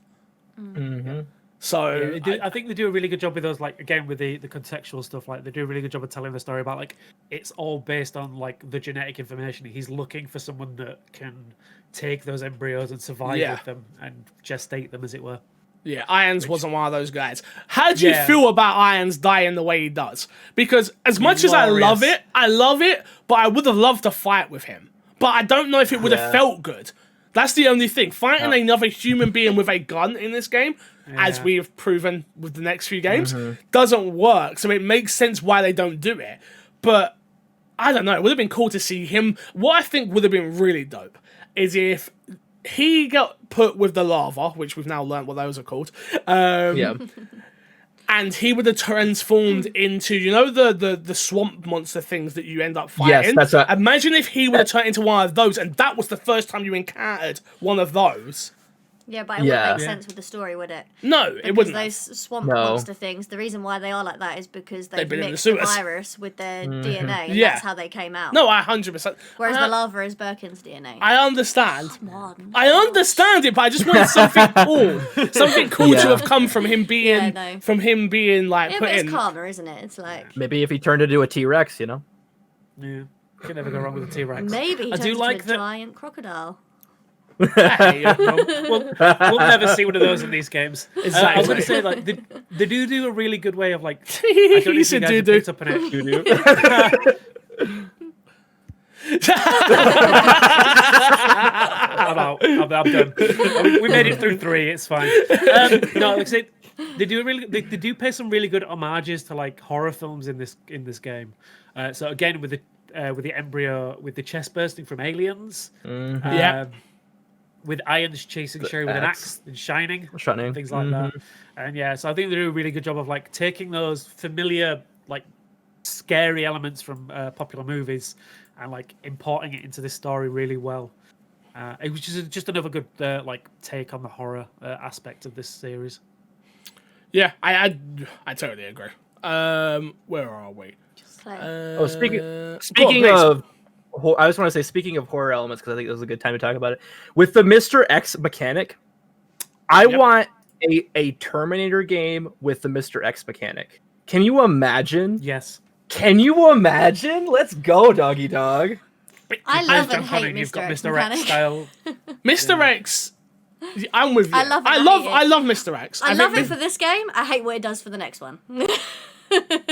Mm-hmm. So I think they do a really good job with those, like, again, with the contextual stuff. Like, they do a really good job of telling the story about, like, it's all based on, like, the genetic information. He's looking for someone that can take those embryos and survive with them and gestate them, as it were. Yeah, Irons wasn't one of those guys. How do you feel about Irons dying the way he does? Because as much as I love it, but I would have loved to fight with him. But I don't know if it would have felt good. That's the only thing. Fighting another human being with a gun in this game, as we've proven with the next few games, doesn't work. So it makes sense why they don't do it. But I don't know. It would have been cool to see him. What I think would have been really dope is if he got put with the lava, which we've now learned what those are called. And he would have transformed into, the swamp monster things that you end up fighting. Yes, that's Imagine if he would have turned into one of those, and that was the first time you encountered one of those. Yeah, but it wouldn't make Yeah. sense with the story, would it? No, it Because wouldn't. those swamp No. monster things, the reason why they are like that is because they've been in the mixed the sewers. virus with their DNA, and Yeah. that's how they came out. No, I 100%. Whereas the lava is Birkin's DNA. I understand. Come on. I understand it, but I just wanted something cool, something cool to Yeah. have come from him being, Yeah, no. like Yeah, put but it's in. karma, isn't it? It's like Maybe if he turned into a T-Rex, you know. Yeah. Can never go wrong with a T-Rex. maybe he I turns do into like a that. giant crocodile. Hey, We'll never see one of those in these games. I was Exactly. going to say, like, they do a really good way of, like, I don't know He if you said guys have doo-doo. picked up on it. I'm done. We made it through 3. It's fine. No, like I said, they do pay some really good homages to like horror films in this game. So again, with the embryo, with the chest bursting from Aliens, Yeah. with Irons chasing Sherry with an axe in Shining, Shining. things like that. And yeah, so I think they do a really good job of like taking those familiar, like scary elements from popular movies and like importing it into this story really well. It was just another good like take on the horror aspect of this series. Yeah, I totally agree. Where are we? Just like, Speaking please. of, I just want to say, speaking of horror elements, because I think this is a good time to talk about it. With the Mr. X mechanic, I want a Terminator game with the Mr. X mechanic. Can you imagine? Yes. Can you imagine? Let's go, doggy dog. I love and Jump on hate it, you've Mr. got X Mr. X mechanic. style. Mr. X. I'm with you. I love it, I I love. hate it. I love Mr. X. I I love think it for this game. I hate what it does for the next one.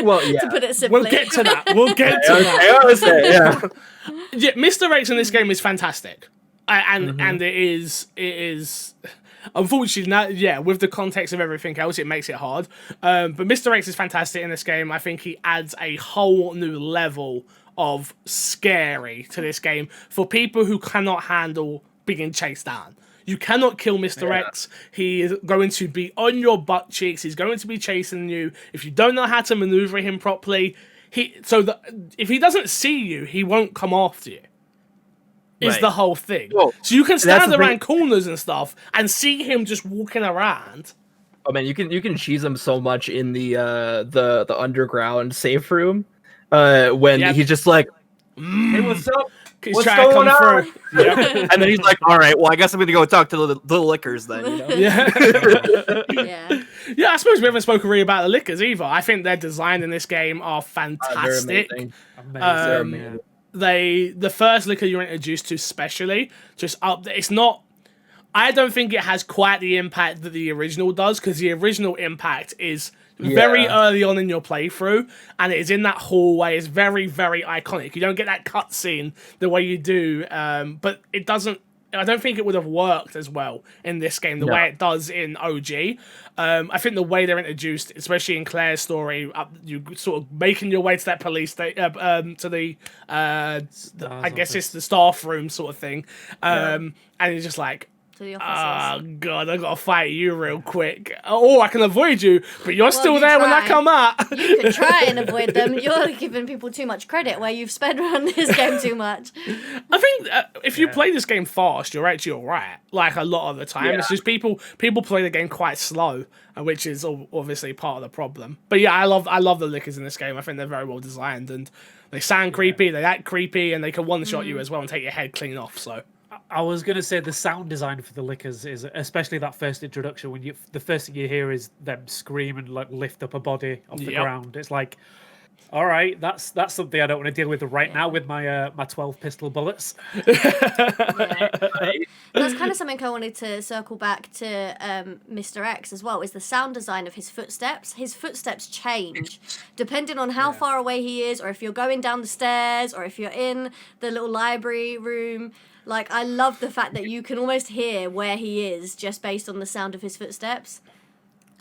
Well, yeah. To put it simply. We'll get to that. We'll get to that. I always say, yeah. Yeah, Mr. X in this game is fantastic, and it is. Unfortunately, now, yeah, with the context of everything else, it makes it hard. But Mr. X is fantastic in this game. I think he adds a whole new level of scary to this game for people who cannot handle being chased down. You cannot kill Mr. X. He is going to be on your butt cheeks. He's going to be chasing you. If you don't know how to maneuver him properly, if he doesn't see you, he won't come after you. Is Right. the whole thing. Well, So you can that's stand the around thing. corners and stuff and see him just walking around. Oh man, you can cheese him so much in the underground safe room, when Yep. he's just like, "Hey, what's up?" He's What's trying to going come on? through. Yeah. And then he's like, "All right, well, I guess I'm gonna go talk to the lickers then." You know? Yeah. Yeah. Yeah, I suppose we haven't spoken really about the lickers either. I think their design in this game are They're fantastic. amazing. Amazing. amazing. The first liquor you're introduced to, especially, just up. It's not. I don't think it has quite the impact that the original does, because the original impact is very Yeah. early on in your playthrough, and it is in that hallway. It's very, very iconic. You don't get that cutscene the way you do, but it doesn't. I don't think it would have worked as well in this game the No. way it does in OG. I think the way they're introduced, especially in Claire's story, you sort of making your way to that police to the I guess it's the staff room sort of thing, and it's just like, To the oh officers. god, I gotta fight you real quick. Or I can avoid you, but you're still you there when I try. come out. You could try and avoid them. You're giving people too much credit where you've spent on this game too much. I think if you play this game fast, you're actually alright. Like a lot of the time, Yeah. it's just people play the game quite slow, which is obviously part of the problem. But yeah, I love the lickers in this game. I think they're very well designed, and they sound creepy, they act creepy, and they can one shot you as well and take your head clean off. So. I was going to say the sound design for the lickers is, especially that first introduction, when the first thing you hear is them scream and like lift up a body off the Yep. ground. It's like, all right, that's something I don't want to deal with right now with my my 12 pistol bullets. Yeah. That's kind of something I wanted to circle back to Mr. X as well, is the sound design of his footsteps. His footsteps change depending on how far away he is, or if you're going down the stairs, or if you're in the little library room. Like, I love the fact that you can almost hear where he is just based on the sound of his footsteps.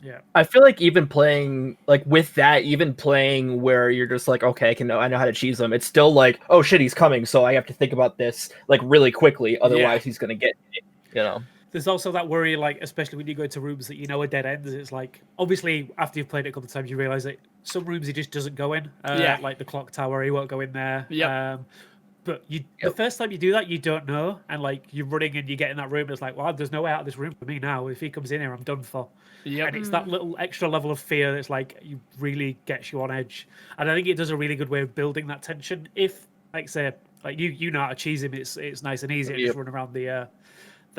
Yeah. I feel like even playing like with that, even playing where you're just like, okay, I know how to cheese him. It's still like, oh shit, he's coming, so I have to think about this like really quickly, otherwise he's gonna get me, you know. There's also that worry, like, especially when you go into rooms that you know are dead ends. It's like, obviously, after you've played it a couple of times, you realize that some rooms he just doesn't go in. Like the clock tower, he won't go in there. Yep. But the first time you do that, you don't know, and like you're running and you get in that room, and it's like, well, there's no way out of this room for me now. If he comes in here, I'm done for. Yep. And it's that little extra level of fear that's like you really gets you on edge. And I think it does a really good way of building that tension. If, like, say, like you know how to cheese him, it's nice and easy to just run around the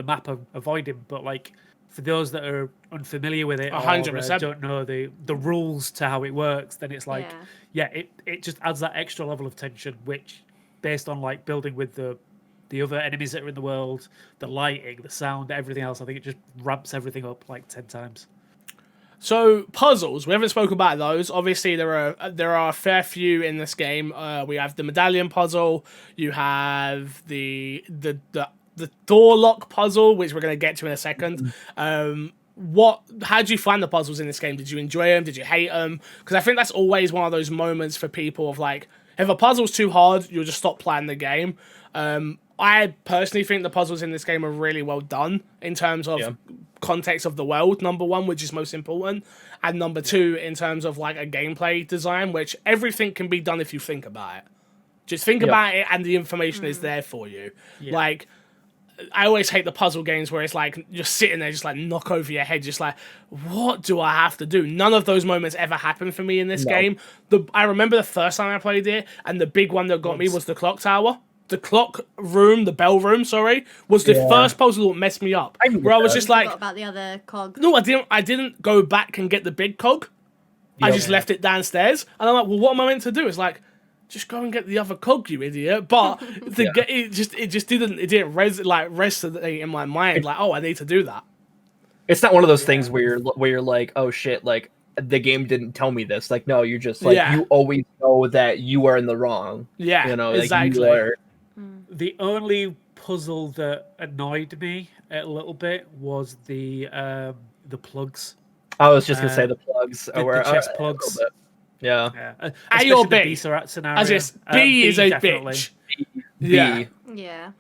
map and avoid him. But like for those that are unfamiliar with it, 100%. don't know the rules to how it works, then it's like, it just adds that extra level of tension, which based on like building with the other enemies that are in the world, the lighting, the sound, everything else, I think it just ramps everything up like 10 times. So puzzles, we haven't spoken about those. Obviously, there are a fair few in this game. We have the medallion puzzle. You have the door lock puzzle, which we're going to get to in a second. How did you find the puzzles in this game? Did you enjoy them? Did you hate them? Because I think that's always one of those moments for people of like, if a puzzle's too hard, you'll just stop playing the game. I personally think the puzzles in this game are really well done in terms of context of the world, number one, which is most important, and number two, in terms of like a gameplay design, which everything can be done if you think about it. Just think about it and the information is there for you. Like, I always hate the puzzle games where it's like you're sitting there just like knock over your head, just like, what do I have to do? None of those moments ever happen for me in this game. I remember the first time I played it, and the big one that got me was the clock tower. The clock room, the bell room, was the first puzzle that messed me up. Where I was just like, forgot about the other cog. no, I didn't go back and get the big cog. I just left it downstairs, and I'm like, well, what am I meant to do? It's like, just go and get the other cog, you idiot. But it just didn't resonate in my mind. Like, oh, I need to do that. It's not one of those things where you're like, oh shit, like the game didn't tell me this. Like, no, you're just like you always know that you are in the wrong. Yeah, you know, exactly. Like The only puzzle that annoyed me a little bit was the plugs. I was just gonna say the plugs. The chest plugs. Yeah. A or B? B scenario. B is a definitely. bitch. B. Yeah.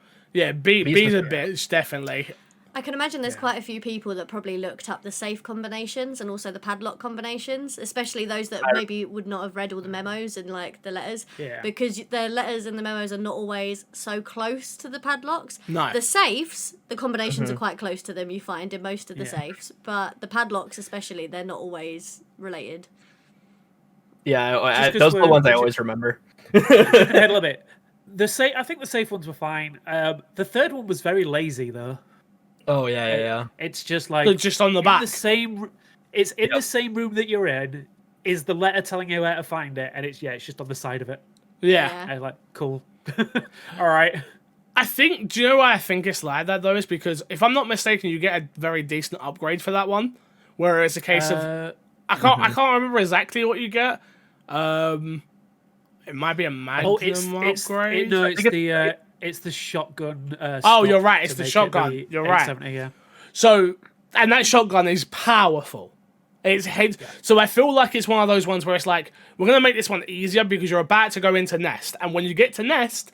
B's a bitch, definitely. I can imagine there's quite a few people that probably looked up the safe combinations and also the padlock combinations, especially those that maybe would not have read all the memos and like the letters, because the letters and the memos are not always so close to the padlocks. No. The safes, the combinations are quite close to them, you find in most of the safes, but the padlocks especially, they're not always related. Yeah, those are the ones I always remember. Jumping ahead a little bit. I think the safe ones were fine. The third one was very lazy though. Oh yeah. It's just like just on the back. The same room that you're in. Is the letter telling you where to find it? And it's just on the side of it. Yeah. And like, cool. All right. I think. Do you know why I think it's like that though? Is because if I'm not mistaken, you get a very decent upgrade for that one. Where it's a case of I can't remember exactly what you get. It might be a magnum upgrade. It's the shotgun. You're right. It's the shotgun. You're right. Yeah. So, and that shotgun is powerful. So I feel like it's one of those ones where it's like, we're going to make this one easier because you're about to go into Nest. And when you get to Nest,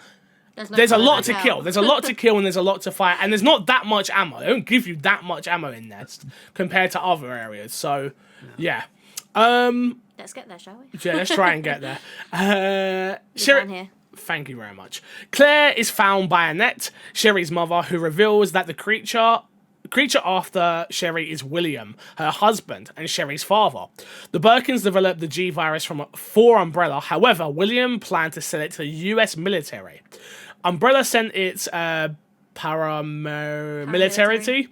there's a lot to kill. There's a lot to kill and there's a lot to fight. And there's not that much ammo. They don't give you that much ammo in Nest compared to other areas. So, yeah. Let's get there, shall we? Yeah, let's try and get there. Down here. Thank you very much. Claire is found by Annette, Sherry's mother, who reveals that the creature after Sherry is William, her husband, and Sherry's father. The Birkins developed the G virus for Umbrella. However, William planned to sell it to the US military. Umbrella sent its paramilitary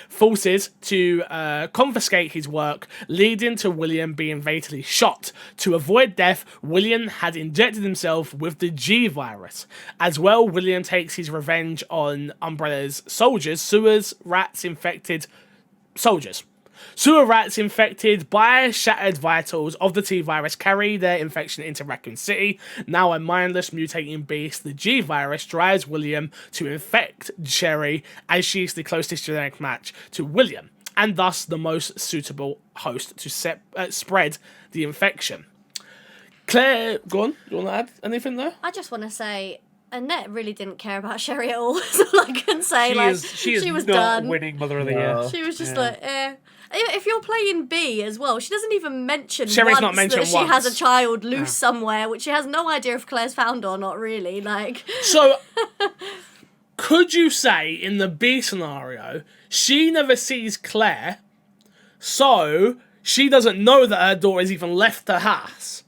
forces to confiscate his work, leading to William being fatally shot. To avoid death, William had injected himself with the G virus. As well, William takes his revenge on Umbrella's soldiers, sewer rats infected by shattered vitals of the T-Virus carry their infection into Raccoon City. Now a mindless mutating beast, the G-Virus drives William to infect Sherry, as she's the closest genetic match to William, and thus the most suitable host to spread the infection. Claire, go on. You want to add anything there? I just want to say, Annette really didn't care about Sherry at all. That's all I can say. She is was not done. winning Mother of the Year. She was just like, eh. If you're playing B as well, she doesn't even mention Sherry's once not mentioned that she once. has a child loose somewhere, which she has no idea if Claire's found or not, really. Like, So, could you say in the B scenario, she never sees Claire, so she doesn't know that her daughter has even left the house?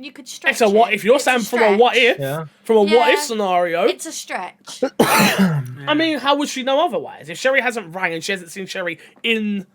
you could stretch It's a what it. if. You're It's saying from a what if, from a what if scenario. It's a stretch. I mean, how would she know otherwise? If Sherry hasn't rang and she hasn't seen Sherry in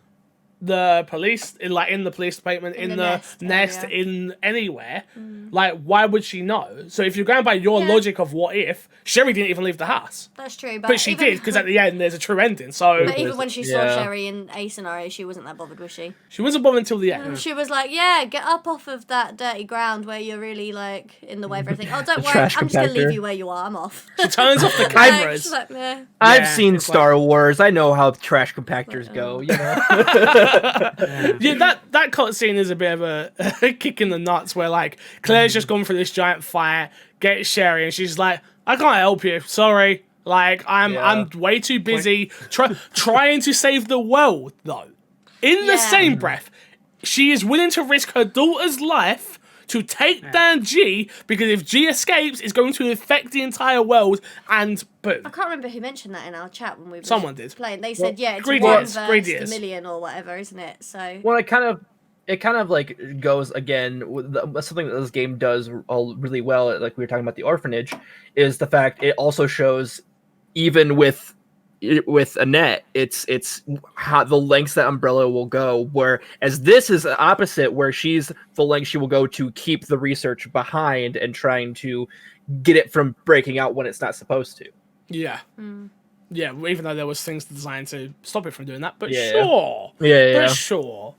the police, in the police department, in the nest, area. in anywhere, like, why would she know? So if you're going by your logic of what if, Sherry didn't even leave the house. That's true, But she did, because at the end there's a true ending. So But even when she saw Sherry in A scenario, she wasn't that bothered, was she? she wasn't bothered until the end. She was like, yeah, get up off of that dirty ground where you're really, like, in the way of everything. Oh, don't worry, I'm trash just going to leave compactor. you where you are. I'm off. She turns off the Like, cameras. she's like, meh. I've seen it's Star Wars. I know how trash compactors go. You know. Yeah, that cutscene is a bit of a kick in the nuts where, like, Claire's just gone through this giant fight, gets Sherry, and she's like, I can't help you. Sorry. Like, I'm way too busy trying to save the world, though. In the same breath, she is willing to risk her daughter's life to take down G, because if G escapes, it's going to affect the entire world, and boom. I can't remember who mentioned that in our chat when we were Someone did. playing. They said, yeah, it's Greedy one is, versus greedy the is. million or whatever, isn't it? So Well, it kind of like goes again with something that this game does all really well. Like we were talking about the orphanage, is the fact it also shows, even with Annette, it's how the lengths that Umbrella will go. Whereas this is the opposite, where she's the length she will go to keep the research behind and trying to get it from breaking out when it's not supposed to. Yeah. Yeah, even though there was things designed to stop it from doing that, but Yeah. sure. Yeah. But sure.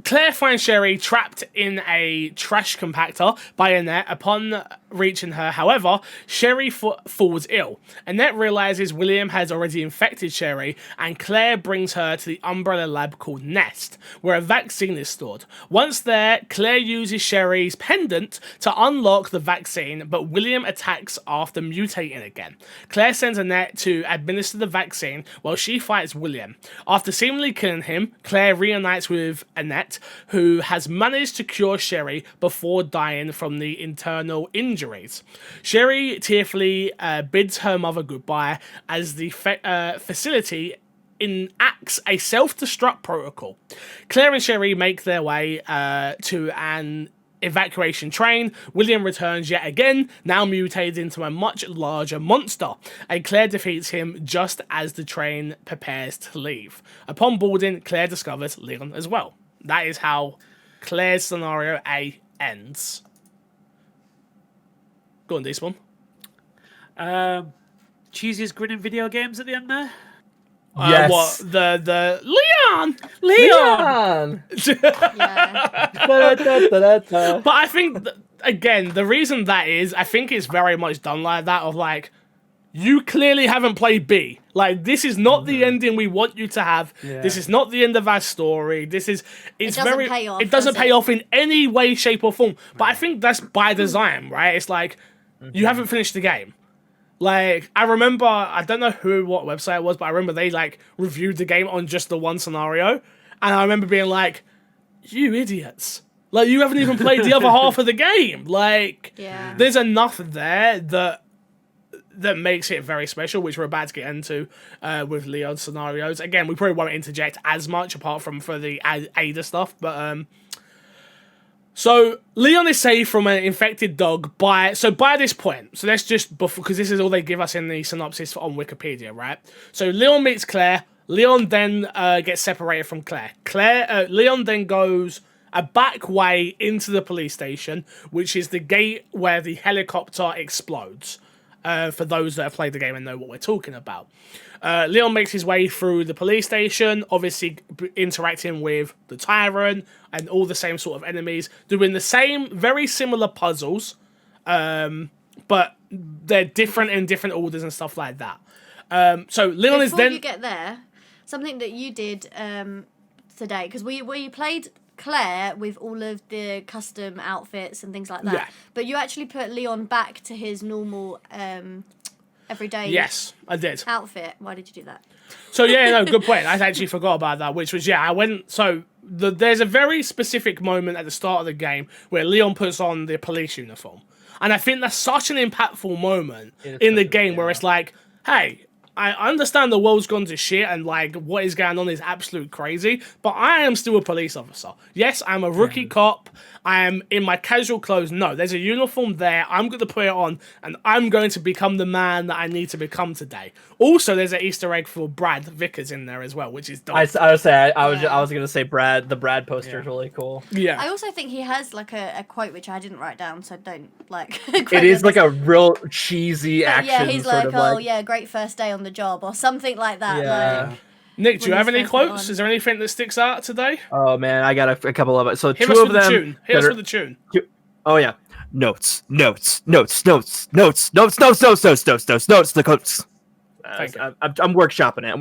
Claire finds Sherry trapped in a trash compactor by Annette. Upon reaching her, however, Sherry falls ill. Annette realizes William has already infected Sherry, and Claire brings her to the Umbrella lab called Nest, where a vaccine is stored. Once there, Claire uses Sherry's pendant to unlock the vaccine, but William attacks after mutating again. Claire sends Annette to administer the vaccine while she fights William. After seemingly killing him, Claire reunites with Annette, who has managed to cure Sherry before dying from the internal injuries. Sherry tearfully bids her mother goodbye as the facility enacts a self-destruct protocol. Claire and Sherry make their way to an evacuation train. William returns yet again, now mutated into a much larger monster, and Claire defeats him just as the train prepares to leave. Upon boarding, Claire discovers Leon as well. That is how Claire's scenario A ends. Go on, Despawn. Cheesiest grin in video games at the end there. Yes. What the Leon? yeah. But I think again, the reason that is, I think it's very much done like that. Of like, you clearly haven't played B. Like, this is not the ending we want you to have. Yeah. This is not the end of our story. It's doesn't pay off, it doesn't does pay it? off in any way, shape, or form. But I think that's by design, right? It's like, you haven't finished the game. Like, I remember, I don't know what website it was, but I remember they, like, reviewed the game on just the one scenario. And I remember being like, you idiots. Like, you haven't even played the other half of the game. Like, Yeah. there's enough there that makes it very special, which we're about to get into with Leon's scenarios. Again, we probably won't interject as much, apart from for the Ada stuff, but... So, Leon is saved from an infected dog by this point, so let's just, because this is all they give us in the synopsis on Wikipedia, right? So, Leon meets Claire. Leon then gets separated from Claire. Leon then goes a back way into the police station, which is the gate where the helicopter explodes. For those that have played the game and know what we're talking about. Leon makes his way through the police station, obviously interacting with the Tyrant and all the same sort of enemies, doing the same, very similar puzzles, but they're different in different orders and stuff like that. So Leon Before is then... you get there, something that you did today, because we played Claire with all of the custom outfits and things like that. Yeah. But you actually put Leon back to his normal everyday Yes, I did. outfit. Why did you do that? So yeah, no, good point. I actually forgot about that, which was I went there's a very specific moment at the start of the game where Leon puts on the police uniform. And I think that's such an impactful moment in the game where it's like, hey, I understand the world's gone to shit and like what is going on is absolute crazy, but I am still a police officer. Yes, I'm a rookie cop. I am in my casual clothes. No, there's a uniform there. I'm going to put it on and I'm going to become the man that I need to become today. Also, there's an Easter egg for Brad Vickers in there as well, which is dope. I was gonna say the Brad poster is really cool. Yeah. I also think he has like a quote which I didn't write down, so don't like. It is like a real cheesy action. Yeah, he's sort like, of oh yeah, great first day on the job or something like that. Yeah. Like, Nick, do you when have he's any first put quotes? on. Is there anything that sticks out today? Oh man, I got a couple of it. So Hit two us of with the them. tune. Hit us with the tune. Oh yeah, notes. The quotes. Thank you. I'm workshopping it.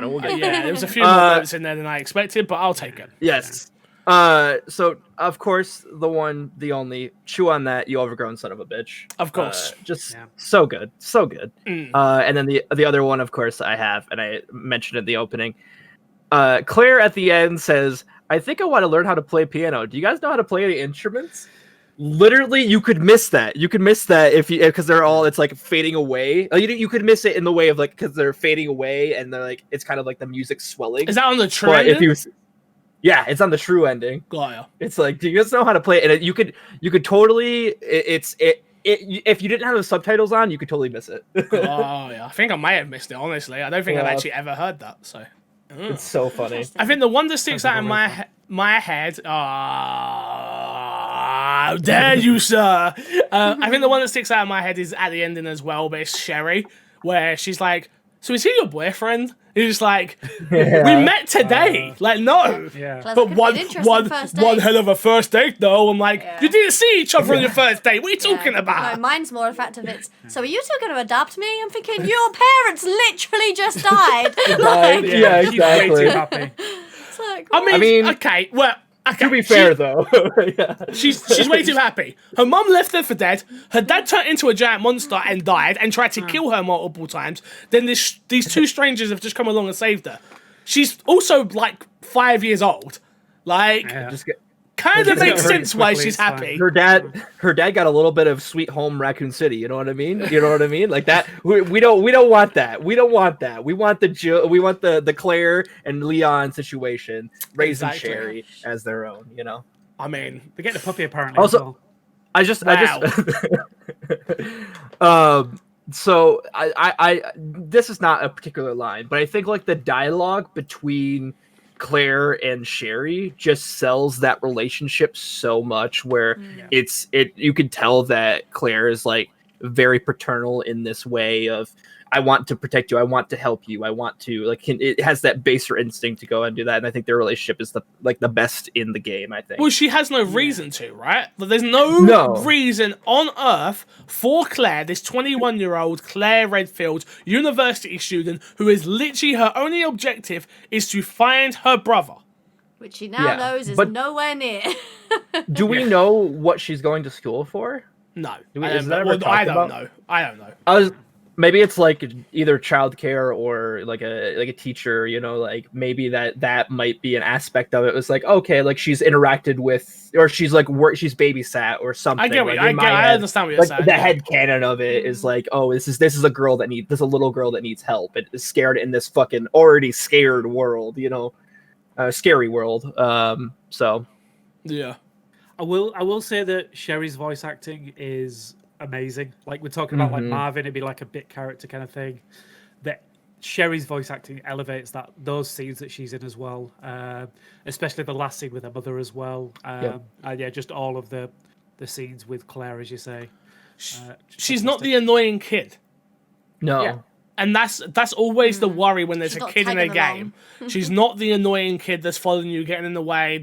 We'll get Yeah, there was a few more notes in there than I expected, but I'll take it. Yes. So of course the only chew on that, you overgrown son of a bitch. Of course. Just so good. Mm. And then the other one, of course, I have, and I mentioned in the opening. Claire at the end says, "I think I want to learn how to play piano. Do you guys know how to play any instruments?" Literally, you could miss that. Because they're all, it's like fading away. You could miss it in the way of like because they're fading away and they're like it's kind of like the music swelling. Is that on the true But ending? yeah, it's on the true ending. Got ya. It's like, do you guys know how to play it? And you could totally. If you didn't have the subtitles on, you could totally miss it. Oh yeah, I think I might have missed it. Honestly, I don't think I've actually ever heard that. So It's so funny. I think the one that sticks out in my head. How dare you, sir? I think the one that sticks out in my head is at the ending as well, but it's Sherry, where she's like, "So is he your boyfriend?" He's just like, "We met today." Like, no. Yeah. Clever, But could be an interesting first one date. hell of a first date, though. I'm like, Yeah. you didn't see each other on your first date. What are you talking No, about? mine's more a fact of it's. So are you two going to adopt me? I'm thinking your parents literally just died. Like, Yeah, She's way exactly. too happy. it's like, I mean, okay, well, okay. To be fair, though, yeah. She's way too happy. Her mum left her for dead. Her dad turned into a giant monster and died and tried to kill her multiple times. Then these two strangers have just come along and saved her. She's also like 5 years old. Like, Yeah. kind of Just makes get hurt sense why quickly, she's it's fine. happy. Her dad got a little bit of Sweet Home Raccoon City. You know what I mean? Like that. We don't want that. We don't want that. We want the Claire and Leon situation, raising Exactly. Sherry as their own. You know. I mean, They get the puppy apparently. Also- as well. So I this is not a particular line, but I think like the dialogue between Claire and Sherry just sells that relationship so much where you can tell that Claire is like very paternal in this way of I want to protect you, I want to help you, I want to it has that baser instinct to go and do that, and I think their relationship is the best in the game, I think. well, she has no reason to, right? There's no reason on earth for Claire, this 21-year-old Claire Redfield, university student, who is literally her only objective is to find her brother. which she now knows is but- nowhere near. Do we know what she's going to school for? No, Is that ever I talked don't about? know. I don't know. Maybe it's like either childcare or like a teacher, you know, like maybe that might be an aspect of it. It was like, okay, like she's interacted with, or she's like she's babysat or something. I get what like, I understand what you're like saying. the yeah. head canon of it is like, oh, this is a girl that this is a little girl that needs help. It is scared in this fucking already scared world, you know, scary world. So Yeah. I will say that Sherry's voice acting is amazing. Like we're talking about like Marvin, it'd be like a bit character kind of thing. That Sherry's voice acting elevates those scenes that she's in as well. Especially the last scene with her mother as well. And yeah, just all of the scenes with Claire, as you say. She's not the annoying kid. no. Yeah. And that's always the worry when there's She's a not kid in a tagging game. She's not the annoying kid that's following you, getting in the way,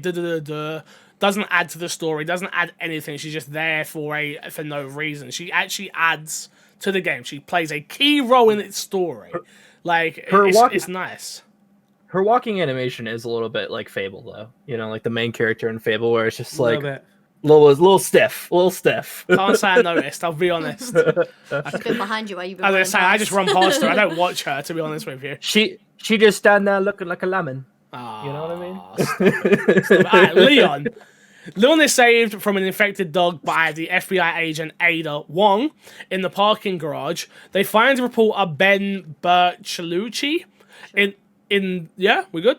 doesn't add to the story, doesn't add anything. She's just there for no reason. She actually adds to the game. She plays a key role in its story. Like, it's nice. Her walking animation is a little bit like Fable, though. You know, like the main character in Fable, where it's just A like little bit. little stiff, a little stiff. Can't say I noticed. I'll be honest. She's been behind you while you've been As I running say, I just past. run past her. I don't watch her, to be honest with you. She just stand there looking like a lemon. You know what I mean? Alright, Leon. Leon is saved from an infected dog by the FBI agent Ada Wong in the parking garage. They find reporter Ben Bertolucci yeah, we good?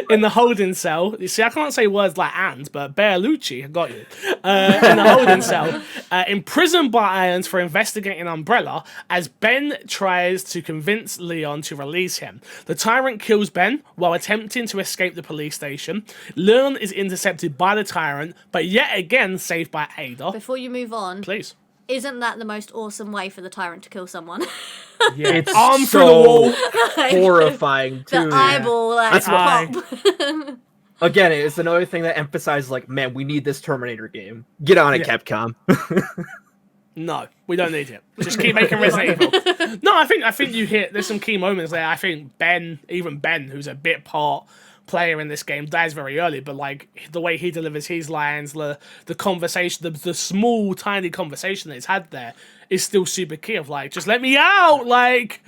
In the holding cell. You see, I can't say words like "and," but Bertolucci, I got you. In the holding cell, imprisoned by Irons for investigating Umbrella, as Ben tries to convince Leon to release him. The tyrant kills Ben while attempting to escape the police station. Leon is intercepted by the tyrant, but yet again saved by Ada. Before you move on, Please. isn't that the most awesome way for the tyrant to kill someone? Yeah. It's Arm so through the wall. horrifying too. The eyeball, like, That's pop. Again, it's another thing that emphasizes, like, man, we need this Terminator game. Get on it, Yeah. Capcom. No, we don't need it. Just keep making Resident Evil. No, I think you hit. There's some key moments there. I think Ben, who's a bit part player in this game, dies very early. But like the way he delivers his lines, the conversation, the small tiny conversation that he's had there is still super key. Of like, just let me out, like,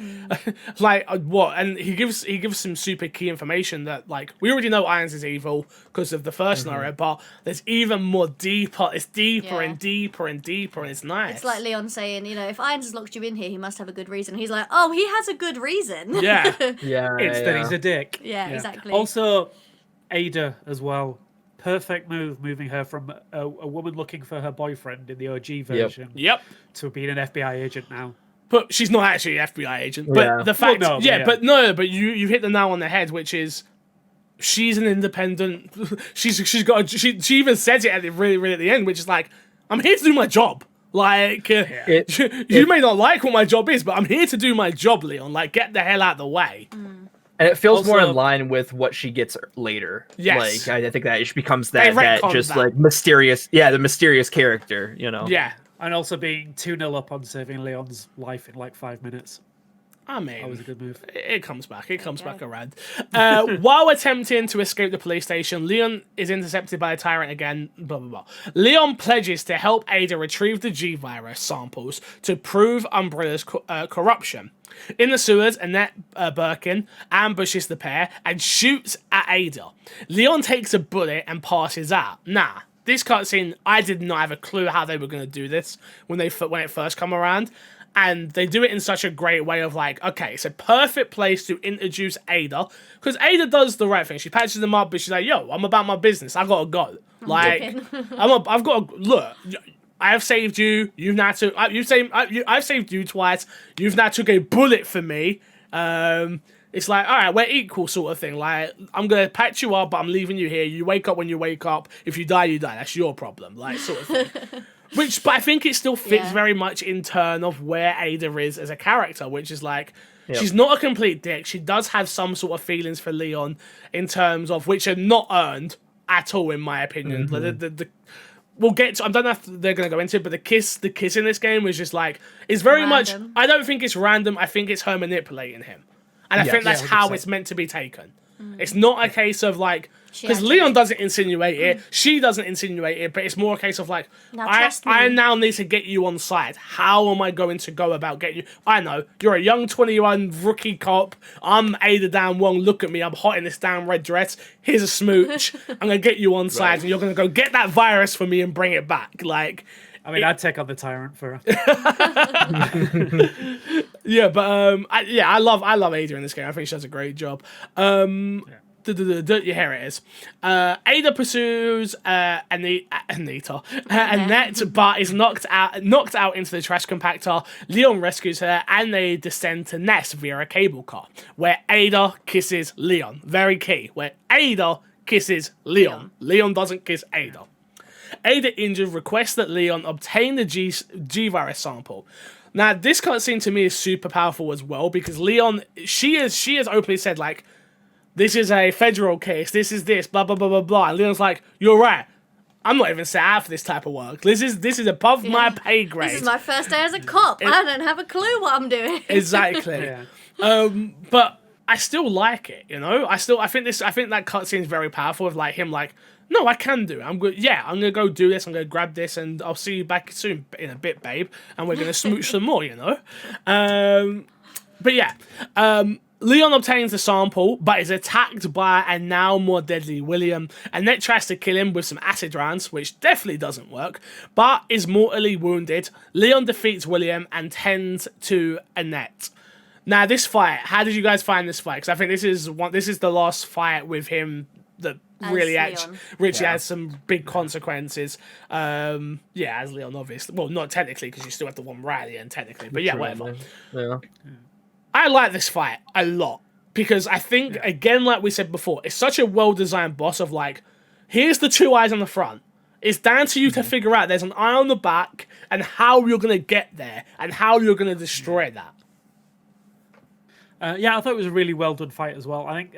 like what? And he gives some super key information that like we already know Irons is evil because of the first scenario, but there's even more deeper. It's deeper Yeah. and deeper and deeper, and it's nice. It's like Leon saying, you know, if Irons has locked you in here, he must have a good reason. He's like, oh, he has a good reason. Yeah. Yeah, It's that he's a dick. Yeah, exactly. Also, Ada as well. Perfect moving her from a woman looking for her boyfriend in the OG version Yep. to being an FBI agent now. But she's not actually an FBI agent. But Yeah. the fact, Well, no, yeah, yeah. but no, but you hit the nail on the head, which is she's an independent. She's got. She even says it at the really at the end, which is like, I'm here to do my job. Like, you may not like what my job is, but I'm here to do my job, Leon. Like, get the hell out of the way. And it feels more Also- in line with what she gets later. Yes. Like, I think that it becomes They that retconned just that. like mysterious, the mysterious character, you know? Yeah. And also being 2-0 up on saving Leon's life in like 5 minutes. I mean, That was a good move. it comes back. It comes back around. While attempting to escape the police station, Leon is intercepted by a tyrant again. Blah, blah, blah. Leon pledges to help Ada retrieve the G-Virus samples to prove Umbrella's corruption. In the sewers, Annette Birkin ambushes the pair and shoots at Ada. Leon takes a bullet and passes out. Nah, this cutscene, I did not have a clue how they were going to do this when it first come around. And they do it in such a great way of like, okay, it's a perfect place to introduce Ada. Because Ada does the right thing. She patches them up, but she's like, yo, I'm about my business. I gotta go. Like, I've got to, look, I have saved you. You've now took, I've saved you twice. You've now took a bullet for me. It's like, all right, we're equal sort of thing. Like, I'm going to patch you up, but I'm leaving you here. You wake up when you wake up. If you die, you die. That's your problem. Like, sort of thing. But I think it still fits very much in turn of where Ada is as a character, which is like, she's not a complete dick. She does have some sort of feelings for Leon in terms of which are not earned at all, in my opinion. We'll get to, I don't know if they're going to go into it, but the kiss in this game was just like, it's very much, Random. I don't think it's random. I think it's her manipulating him. And I think that's how 100%. it's meant to be taken. It's not a case of like, She because actually- Leon doesn't insinuate it, she doesn't insinuate it, but it's more a case of like, Now trust me. I now need to get you on side. How am I going to go about getting you? I know, you're a young 21 rookie cop. I'm Ada Dan Wong. Look at me. I'm hot in this damn red dress. Here's a smooch. I'm going to get you on side, and you're going to go get that virus for me and bring it back. Like, I mean, I'd take on the tyrant for. yeah, but I love Ada in this game. I think she does a great job. Yeah, here it is. Ada pursues Annette, but is knocked out into the trash compactor. Leon rescues her, and they descend to Ness via a cable car, where Ada kisses Leon. Very key. Where Ada kisses Leon. Leon doesn't kiss Ada. Ada, injured, requests that Leon obtain the G-Virus sample. Now, this cutscene to me is super powerful as well, because Leon, she has openly said, like, this is a federal case, this is this, blah, blah, blah, blah, blah. And Leon's like, you're right. I'm not even set out for this type of work. This is above my pay grade. This is my first day as a cop. I don't have a clue what I'm doing. Exactly. Yeah. But I still like it, you know. I think that cutscene is very powerful. Of like him, like, no, I can do it. I'm good. Yeah, I'm gonna go do this. I'm gonna grab this, and I'll see you back soon in a bit, babe. And we're gonna smooch some more, you know. But yeah, Leon obtains the sample, but is attacked by a now more deadly William. Annette tries to kill him with some acid rounds, which definitely doesn't work, but is mortally wounded. Leon defeats William and tends to Annette. Now, this fight, how did you guys find this fight? Because I think this is the last fight with him that really has some big consequences. As Leon, obviously. Well, not technically, because you still have to one right at the end, technically. But yeah, whatever. Yeah. I like this fight a lot. Because I think, again, like we said before, it's such a well-designed boss of like, here's the two eyes on the front. It's down to you to figure out there's an eye on the back and how you're going to get there and how you're going to destroy that. I thought it was a really well done fight as well. I think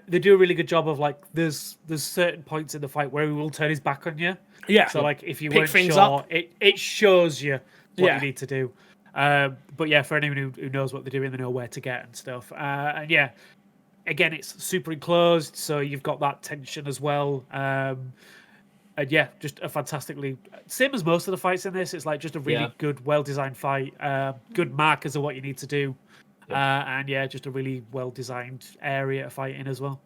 they do a really good job of like there's certain points in the fight where he will turn his back on you. Yeah. So like if you weren't sure, it shows you what you need to do. But yeah, for anyone who knows what they're doing, they know where to get and stuff. And yeah, again, it's super enclosed, so you've got that tension as well. And yeah, just a fantastically same as most of the fights in this. It's like just a really good, well designed fight. Good markers of what you need to do. And yeah, just a really well-designed area to fight in as well.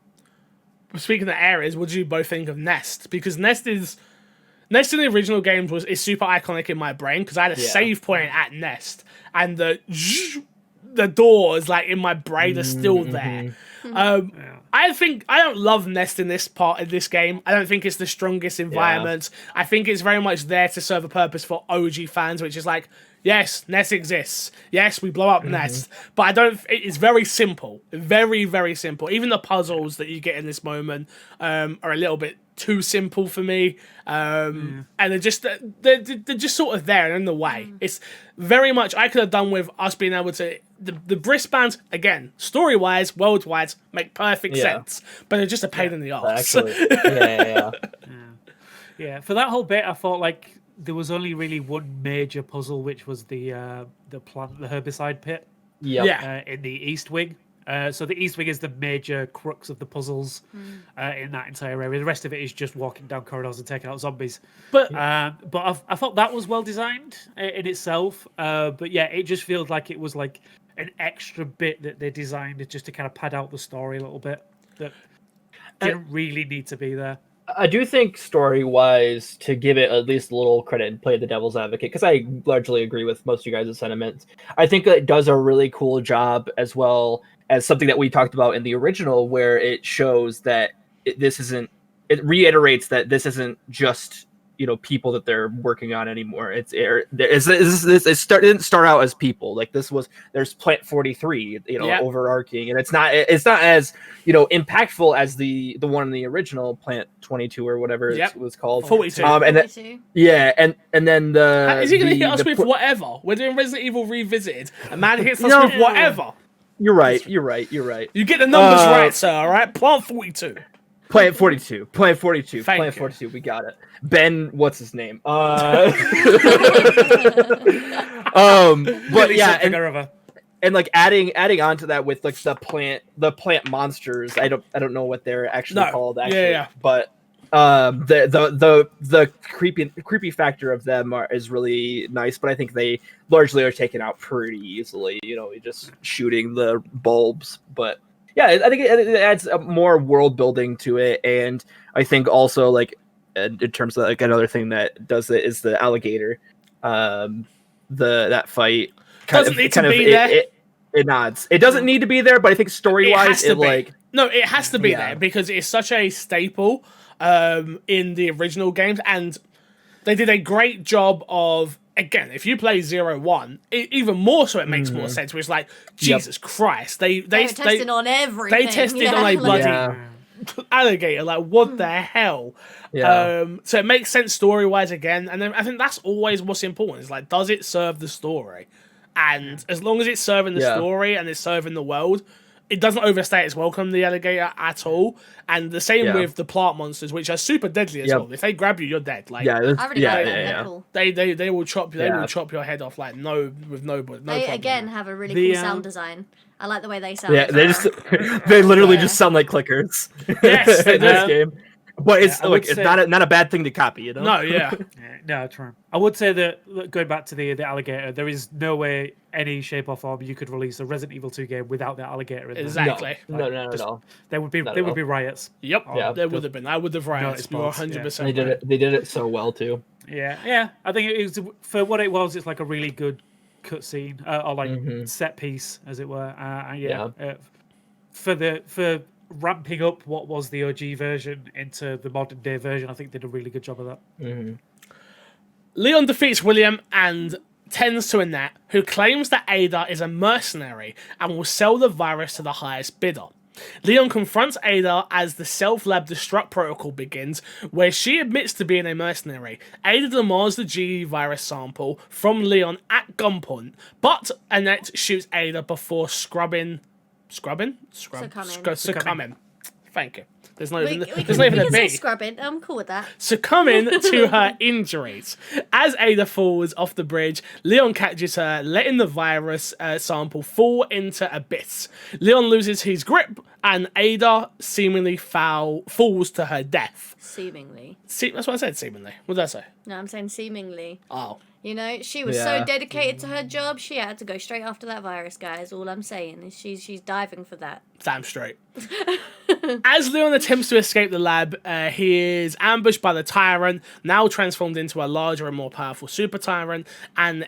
Speaking of areas, what do you both think of Nest? Because Nest in the original games is super iconic in my brain because I had a save point at Nest and the doors like in my brain are still there. I don't love Nest in this part of this game. I don't think it's the strongest environment. I think it's very much there to serve a purpose for OG fans, which is like, yes, Nest exists. Yes, we blow up Nest. But it's very simple. Very, very simple. Even the puzzles that you get in this moment are a little bit too simple for me. And they're just sort of there and in the way. It's very much, I could have done with us being able to, the wristbands, again, story-wise, world-wise, make perfect sense. But they're just a pain in the arse. Yeah, for that whole bit, I thought like, there was only really one major puzzle, which was the herbicide pit. In the East Wing. So the East Wing is the major crux of the puzzles in that entire area. The rest of it is just walking down corridors and taking out zombies. But I thought that was well designed in itself. But yeah, it just feels like it was like an extra bit that they designed just to kind of pad out the story a little bit that didn't really need to be there. I do think story-wise, to give it at least a little credit and play the devil's advocate, because I largely agree with most of you guys' sentiments, I think it does a really cool job as well as something that we talked about in the original, where it shows that it reiterates that this isn't just, people that they're working on anymore. It didn't start out as people. Like there's Plant 43, overarching, and it's not as impactful as the one in the original Plant 22 or whatever it was called. 42. And then is he gonna hit us with whatever? We're doing Resident Evil Revisited. A man hits us with whatever. You're right. You get the numbers right, sir. All right, Plant 42. Plant 42. Plant 42. Thank Plant you. 42. We got it. Ben, what's his name? But yeah, and like adding on to that with like the plant monsters. I don't know what they're actually called actually. But the creepy factor of them is really nice, but I think they largely are taken out pretty easily. Just shooting the bulbs, but. Yeah, I think it adds more world building to it, and I think also like in terms of like another thing that does it is the alligator. That fight doesn't need to be there. It nods. It doesn't need to be there, but I think story wise, it has to be there because it's such a staple in the original games, and they did a great job of. Again, if you play 0-1, even more so, it makes more sense. Where it's like, Jesus Christ, they tested on everything. They tested on a bloody alligator. Like, what the hell? So it makes sense story wise again, and then I think that's always what's important. Is like, does it serve the story? And as long as it's serving the story and it's serving the world, it doesn't overstay its welcome, the alligator, at all. And the same with the plant monsters, which are super deadly as well. If they grab you, you're dead. Like, I already got that cool. They will chop you. They will chop your head off like no problem. They again have a really cool sound design. I like the way they sound. Yeah, they literally just sound like clickers. Yes, they in this game. But it's it's not a bad thing to copy, you know? No, yeah. No, true. I would say that going back to the alligator, there is no way, any shape or form, you could release a Resident Evil 2 game without that alligator in there. Exactly. No, not at all. There would be riots. Yep. Yeah. There would have been. I would have riots. You're 100%. They did it so well too. Yeah. I think it was, for what it was, it's like a really good cutscene or like set piece, as it were. For ramping up what was the OG version into the modern day version, I think they did a really good job of that. Leon defeats William and tends to Annette, who claims that Ada is a mercenary and will sell the virus to the highest bidder. Leon confronts Ada as the self-lab destruct protocol begins, where she admits to being a mercenary. Ada demands the G virus sample from Leon at gunpoint, but Annette shoots Ada before succumbing. Thank you. There's not even a B. Scrubbing. I'm cool with that. Succumbing to her injuries. As Ada falls off the bridge, Leon catches her, letting the virus sample fall into abyss. Leon loses his grip, and Ada seemingly falls to her death. Seemingly. That's what I said, seemingly. What did I say? No, I'm saying seemingly. Oh. You know, she was so dedicated to her job, she had to go straight after that virus, guys. All I'm saying is she's diving for that. Damn straight. As Leon attempts to escape the lab, he is ambushed by the Tyrant, now transformed into a larger and more powerful Super Tyrant, and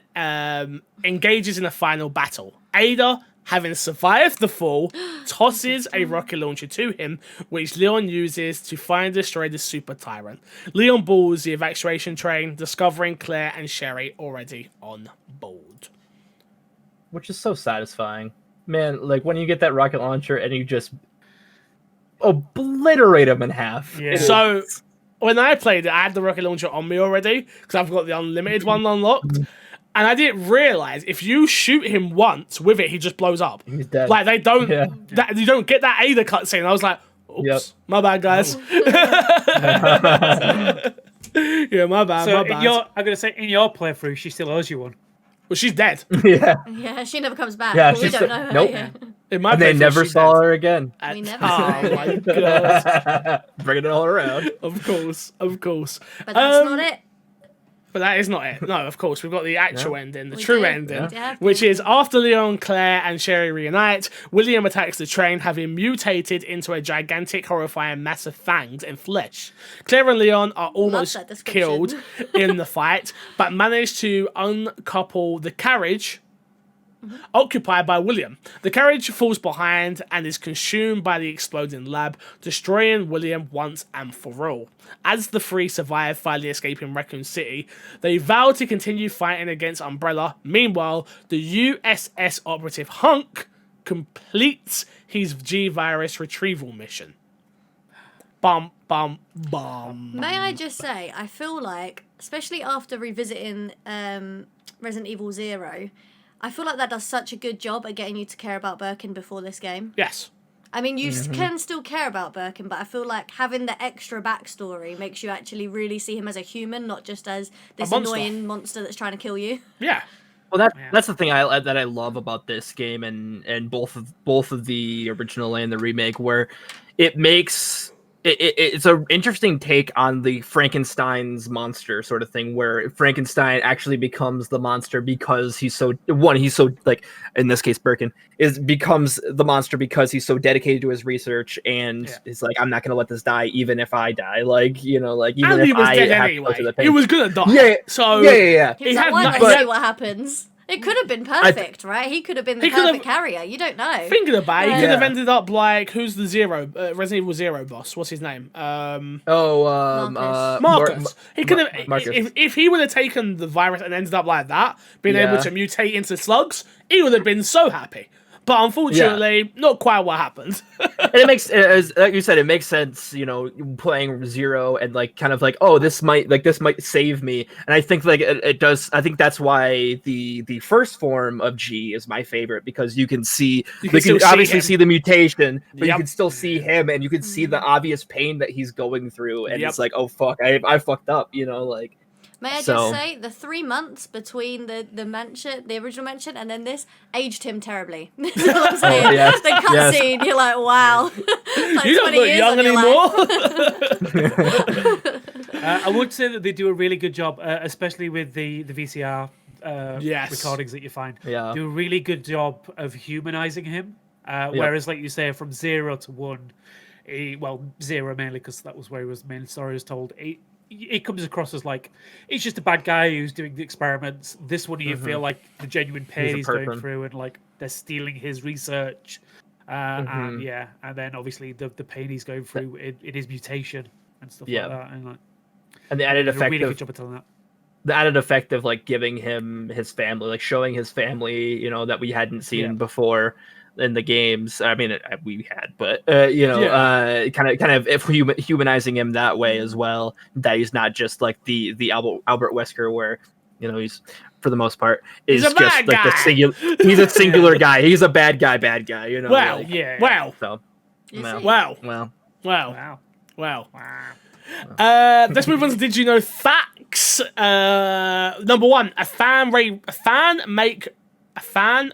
engages in a final battle. Ada, having survived the fall, tosses a rocket launcher to him, which Leon uses to find and destroy the Super Tyrant. Leon boards the evacuation train, discovering Claire and Sherry already on board. Which is so satisfying. Man, like when you get that rocket launcher and you just obliterate them in half. Yeah. So when I played it, I had the rocket launcher on me already, because I've got the unlimited one unlocked. And I didn't realize if you shoot him once with it, he just blows up. He's dead. Like you don't get that Ada cutscene. I was like, oops, my bad, guys. Yeah, my bad. So my bad. I'm gonna say in your playthrough, she still owes you one. Well, she's dead. Yeah, she never comes back. Yeah, we don't know her. nope. Yeah. In my And they playthrough, never she's saw dead. her again. We never Oh my god. Bringing it all around. Of course. But that's not it. But that is not it. No, of course. We've got the actual ending, the true ending, Yeah. which is after Leon, Claire, and Sherry reunite, William attacks the train, having mutated into a gigantic, horrifying mass of fangs and flesh. Claire and Leon are almost that description. killed in the fight, but manage to uncouple the carriage occupied by William. The carriage falls behind and is consumed by the exploding lab, destroying William once and for all. As the three survive, finally escaping Raccoon City, they vow to continue fighting against Umbrella. Meanwhile, the USS operative Hunk completes his G-Virus retrieval mission. Bum, bum, bum. May I just say, I feel like, especially after revisiting Resident Evil 0, I feel like that does such a good job at getting you to care about Birkin before this game. Yes. I mean, you can still care about Birkin, but I feel like having the extra backstory makes you actually really see him as a human, not just as this annoying monster that's trying to kill you. Yeah. Well, that's the thing that I love about this game and both of the original and the remake, where it makes it's an interesting take on the Frankenstein's monster sort of thing, where Frankenstein actually becomes the monster because he's so like, in this case Birkin becomes the monster because he's so dedicated to his research and is like, I'm not gonna let this die even if I die, like, you know, like even and if he was I dead have anyway. to go through the pain. He was gonna die. Yeah. So yeah. He's like, why not see what happens? It could have been perfect, right? He could have been the perfect carrier. You don't know. Thinking about it, he could have ended up like, who's the Resident Evil Zero boss? What's his name? Marcus. He could have, Marcus. if he would have taken the virus and ended up like that, being able to mutate into slugs, he would have been so happy. But unfortunately, not quite what happened. And it makes, like you said, it makes sense, you know, playing Zero and like kind of like, oh, this might save me. And I think like it does. I think that's why the first form of G is my favorite, because you can see, you can obviously see the mutation, but you can still see him, and you can see the obvious pain that he's going through, and it's like, oh fuck, I fucked up, you know, like. May I just say, the 3 months between the original mention, and then this aged him terribly. That's what I'm saying. The cutscene, you're like, wow. Like You don't look young anymore. I would say that they do a really good job, especially with the VCR recordings that you find. Yeah. Do a really good job of humanizing him. Whereas, like you say, from 0 to 1, 0 mainly because that was where his main story was told. It comes across as like he's just a bad guy who's doing the experiments. This one, you feel like the genuine pain he's going through, and like they're stealing his research. And then obviously the pain he's going through in his mutation and stuff like that. And the added effect really of good job of telling that. The added effect of like giving him his family, like showing his family, you know, that we hadn't seen before in the games. I mean, we had, but kind of if humanizing him that way as well. That he's not just like the Albert Wesker, where, you know, he's for the most part is just like the singular. He's a singular guy. He's a bad guy. You know. Wow. Like, Wow. So. Wow. Let's move on to Did You Know Facts. Number 1, a fan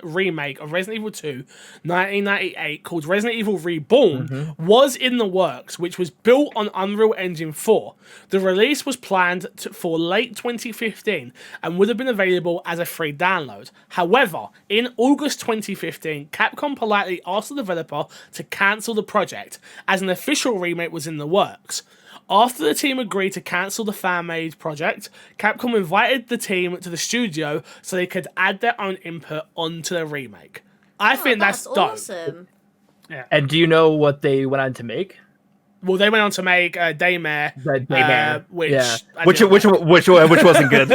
remake of Resident Evil 2 1998 called Resident Evil Reborn was in the works, which was built on Unreal Engine 4. The release was planned for late 2015 and would have been available as a free download. However, in August 2015, Capcom politely asked the developer to cancel the project, as an official remake was in the works. After the team agreed to cancel the fan-made project, Capcom invited the team to the studio so they could add their own input onto the remake. I think that's dope. Awesome. Yeah. And do you know what they went on to make? Well, they went on to make Daymare, which wasn't good.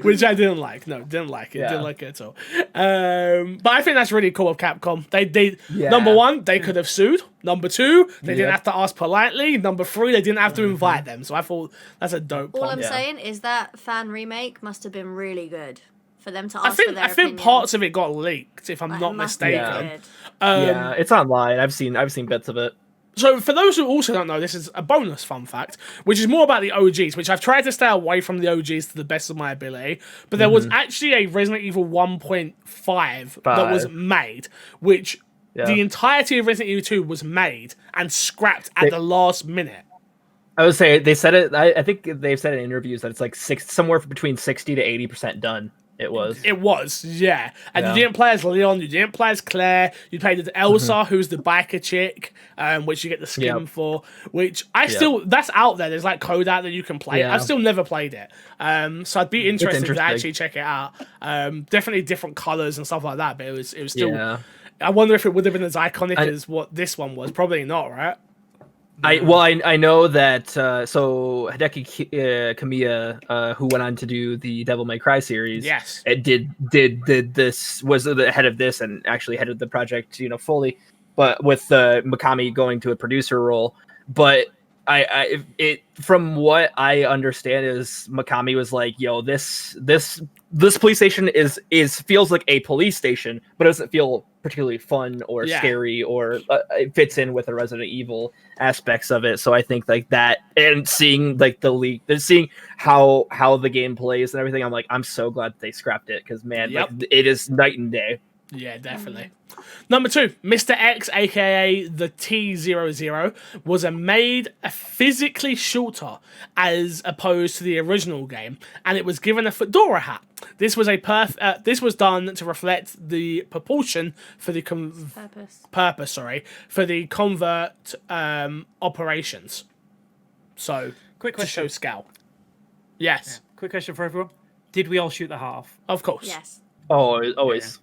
Which I didn't like. No, didn't like it. Yeah. Didn't like it at all. But I think that's really cool of Capcom. They number 1, they could have sued. Number 2, they didn't have to ask politely. Number 3, they didn't have to invite them. So I thought that's a dope All point. I'm saying is that fan remake must have been really good for them to ask for their I think opinion. parts of it got leaked, if I'm Like, not it must be mistaken. good. It's online. I've seen bits of it. So for those who also don't know, this is a bonus fun fact, which is more about the OGs, which I've tried to stay away from the OGs to the best of my ability. But there was actually a Resident Evil 1.5 that was made, which the entirety of Resident Evil 2 was made and scrapped at the last minute. I would say they said it. I think they've said in interviews that it's like somewhere between 60 to 80% done. It was, yeah. And you didn't play as Leon, you didn't play as Claire, you played as Elsa, who's the biker chick, which you get the skin for, which that's out there. There's like code out that you can play. I've still never played it. So I'd be interested to actually check it out. Definitely different colors and stuff like that, but it was still, I wonder if it would have been as iconic as what this one was. Probably not, right? I know that Hideki Kamiya, who went on to do the Devil May Cry series, it did this, was the head of this and actually headed the project, you know, fully, but with Mikami going to a producer role. But from what I understand is Mikami was like, yo, this police station is feels like a police station, but it doesn't feel particularly fun or scary, or it fits in with the Resident Evil aspects of it. So I think like that, and seeing like the leak, seeing how the game plays and everything, I'm like, I'm so glad they scrapped it, because man, like, it is night and day. Yeah, definitely. Number 2, Mr. X, aka the T00, was made physically shorter as opposed to the original game, and it was given a fedora hat. This was this was done to reflect the proportion for the purpose for the convert operations. So, quick question. To show scale. Yes. Yeah. Quick question for everyone: did we all shoot the half? Of course. Yes. Oh, always.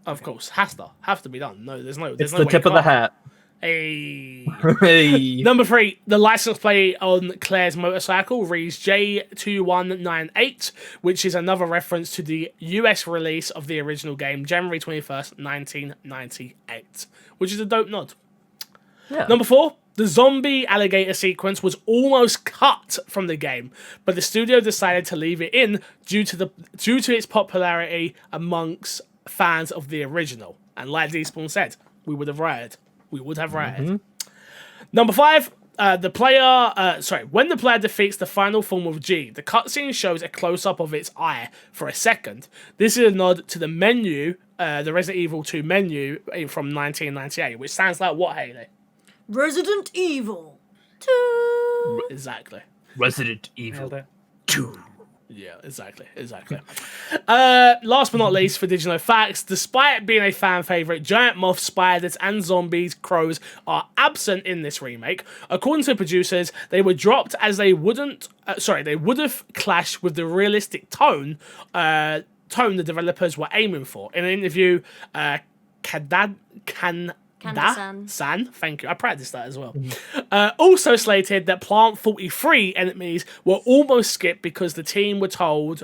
Of course, have to be done. No, there's no. It's the tip of the hat. Hey. Hey. Number 3, the license plate on Claire's motorcycle reads J2198, which is another reference to the US release of the original game, January 21st, 1998, which is a dope nod. Yeah. Number 4, the zombie alligator sequence was almost cut from the game, but the studio decided to leave it in due to its popularity amongst fans of the original. And like Despawn said, we would have rioted. Number 5, when the player defeats the final form of G, the cutscene shows a close-up of its eye for a second. This is a nod to the menu, the Resident Evil 2 menu from 1998, which sounds like what, Hayley? Resident Evil 2. Exactly. Resident Evil Nailed it. 2. Yeah, exactly. Last but not least, for Digital Facts, despite being a fan favourite, giant moths, spiders, and zombies, crows are absent in this remake. According to producers, they were dropped as they would have clashed with the realistic tone the developers were aiming for. In an interview, San, thank you. I practiced that as well. Also slated that Plant 43 enemies were almost skipped because the team told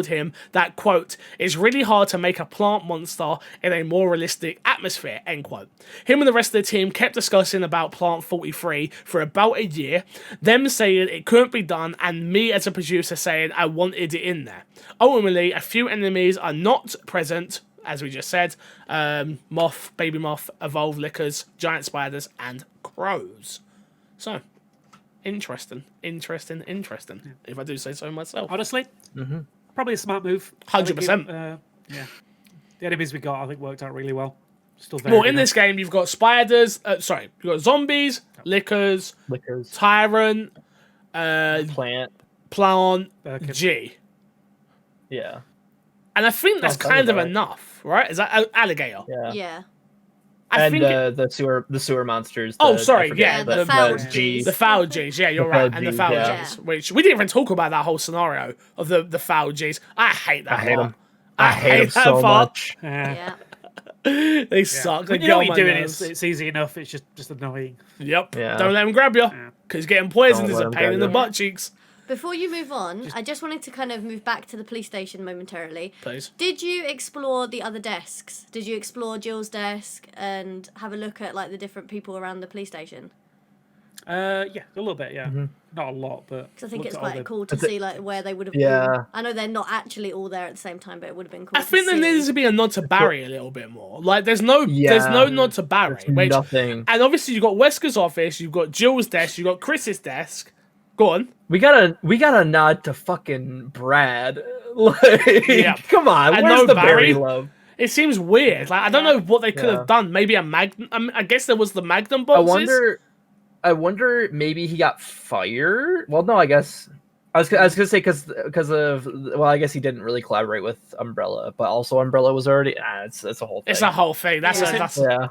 him that, quote, it's really hard to make a plant monster in a more realistic atmosphere, end quote. Him and the rest of the team kept discussing about Plant 43 for about a year, them saying it couldn't be done, and me as a producer saying I wanted it in there. Ultimately, a few enemies are not present, as we just said, moth, baby moth, evolved lickers, giant spiders, and crows. So, interesting. If I do say so myself. Honestly, probably a smart move. 100%. Yeah. The enemies we got, I think, worked out really well. Still Well, in this game, you've got spiders. You've got zombies, lickers, tyrant, Plant. G. Yeah. And I think that's kind of enough, right? Is that alligator? Yeah. I think the sewer monsters. Oh, I sorry, forget, the foul Gs. The foul Gs, yeah, you're right. And the foul Gs, which we didn't even talk about that whole scenario of the foul Gs. I hate that I hate part. them. I hate them so much. Yeah. They suck. They When you know get what on you're my doing, nerves. it's easy enough. It's just annoying. Yep. Yeah. Don't let them grab you. Because getting poisoned Don't is let a 'em pain in the grab butt cheeks. Before you move on, I just wanted to kind of move back to the police station momentarily. Please. Did you explore the other desks? Did you explore Jill's desk and have a look at like the different people around the police station? Yeah, a little bit, yeah. Not a lot, but... Because I think looked it's at all quite the- cool to see like where they would have Yeah. been. I know they're not actually all there at the same time, but it would have been cool I think there to see. needs to be a nod to Barry a little bit more. Like, there's no Yeah. nod to Barry. Which, Nothing. and obviously, you've got Wesker's office, you've got Jill's desk, you've got Chris's desk. Go on. We got a nod to fucking Brad. Like, Yeah. come on, I where's know the Barry. Barry love? It seems weird. Like, I don't know what they could have done. Maybe a Magnum. I guess there was the Magnum boxes. I wonder maybe he got fired. Well, no, I guess I was gonna say because of, well, I guess he didn't really collaborate with Umbrella, but also Umbrella was already it's a whole thing. It's a whole thing. That's Yeah.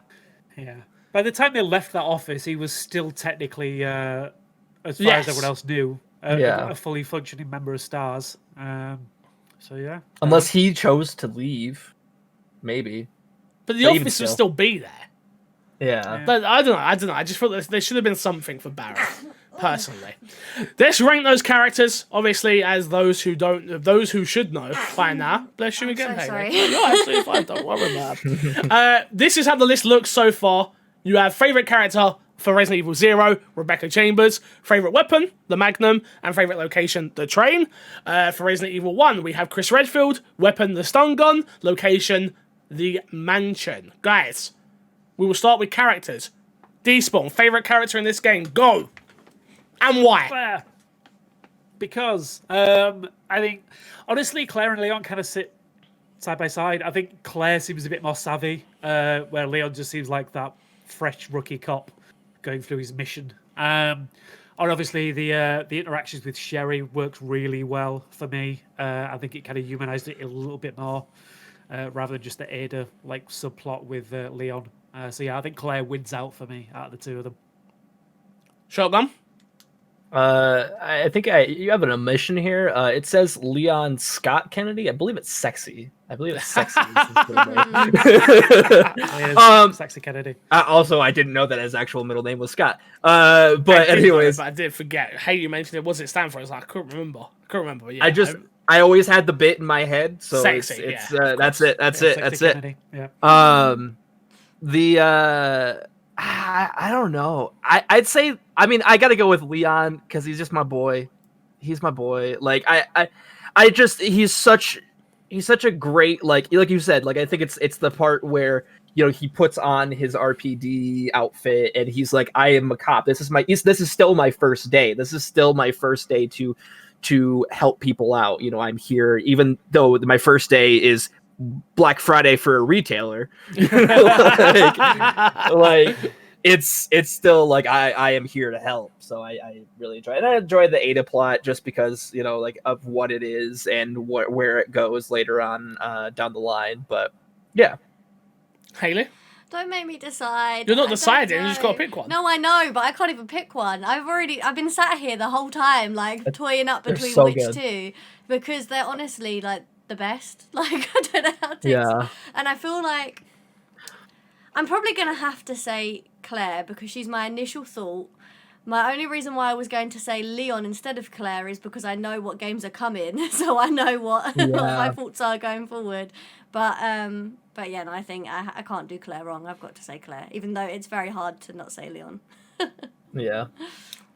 Yeah. By the time they left that office, he was still technically, as far as everyone else knew, a fully functioning member of STARS. So, yeah. Unless he chose to leave, maybe. But the But even office would still. still be there. Yeah. But I don't know. I just feel that there should have been something for Barry, personally. Let's rank those characters, obviously, as those who should know by now. Bless you again, so Haley. sorry. You're absolutely fine. Don't worry about it. This is how the list looks so far. You have favorite character for Resident Evil 0, Rebecca Chambers. Favorite weapon, the Magnum. And favorite location, the train. For Resident Evil 1, we have Chris Redfield. Weapon, the stun gun. Location, the mansion. Guys, we will start with characters. Despawn, favorite character in this game, go! And why? Because I think, honestly, Claire and Leon kind of sit side by side. I think Claire seems a bit more savvy, where Leon just seems like that fresh rookie cop going through his mission. And obviously, the interactions with Sherry worked really well for me. I think it kind of humanized it a little bit more, rather than just the Ada like subplot with Leon. So yeah, I think Claire wins out for me out of the two of them. Shotgun? I think you have an omission here. It says Leon Scott Kennedy. I believe it's sexy. I believe it's sexy. Is his middle name. Sexy Kennedy. Also, I didn't know that his actual middle name was Scott. But anyways, I did forget. Hey, you mentioned it. What's it stand for? I was like, I couldn't remember. But yeah, I always had the bit in my head, so sexy, it's yeah, that's it. That's Yeah, it. Sexy That's Kennedy. it. Yeah. I don't know. I'd say, I mean, I gotta go with Leon because he's just my boy. He's my boy. Like I just he's such a great, like you said, like I think it's the part where, you know, he puts on his RPD outfit and he's like, I am a cop. This is still my first day. This is still my first day to help people out. You know, I'm here even though my first day is Black Friday for a retailer. like it's still like I am here to help. So I really enjoy it. And I enjoy the Ada plot just because, you know, like of what it is and where it goes later on down the line. But yeah. Haley? Don't make me decide. You're not I don't deciding, you just know. gotta pick one. No, I know, but I can't even pick one. I've been sat here the whole time, like, toying up They're between so which good. two, because they're honestly, like, the best. Like, I don't know how to... Yeah. And I feel like I'm probably going to have to say Claire, because she's my initial thought. My only reason why I was going to say Leon instead of Claire is because I know what games are coming, so I know what my thoughts are going forward. But yeah, no, I think I can't do Claire wrong. I've got to say Claire, even though it's very hard to not say Leon. Yeah.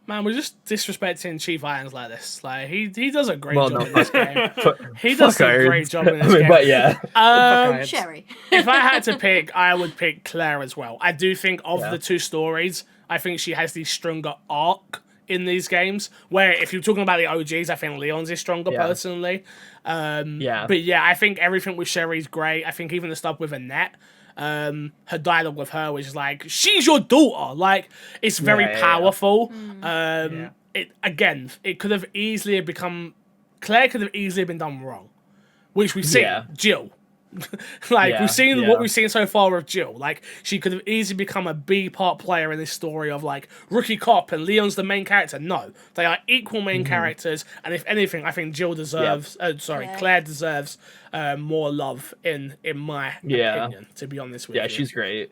Man, we're just disrespecting Chief Irons like this. Like he does a great Well, job no, in this game. Fuck He does a Irons. great job in this I mean, game. but yeah. Irons. Sherry. If I had to pick, I would pick Claire as well. I do think of Yeah. the two stories, I think she has the stronger arc in these games. Where if you're talking about the OGs, I think Leon's is stronger Yeah. personally. Yeah. But yeah, I think everything with Sherry's great. I think even the stuff with Annette, her dialogue with her was like, she's your daughter. Like, it's very Yeah. powerful. Yeah. It could have easily become, Claire could have easily been done wrong, which we've seen. Yeah. Jill. Like, Yeah, we've seen yeah. what we've seen so far with Jill. Like, she could have easily become a B part player in this story of like rookie cop and Leon's the main character. No, they are equal main characters, and if anything, I think Jill deserves. Claire deserves more love in my opinion. To be honest with you, Yeah, she's great.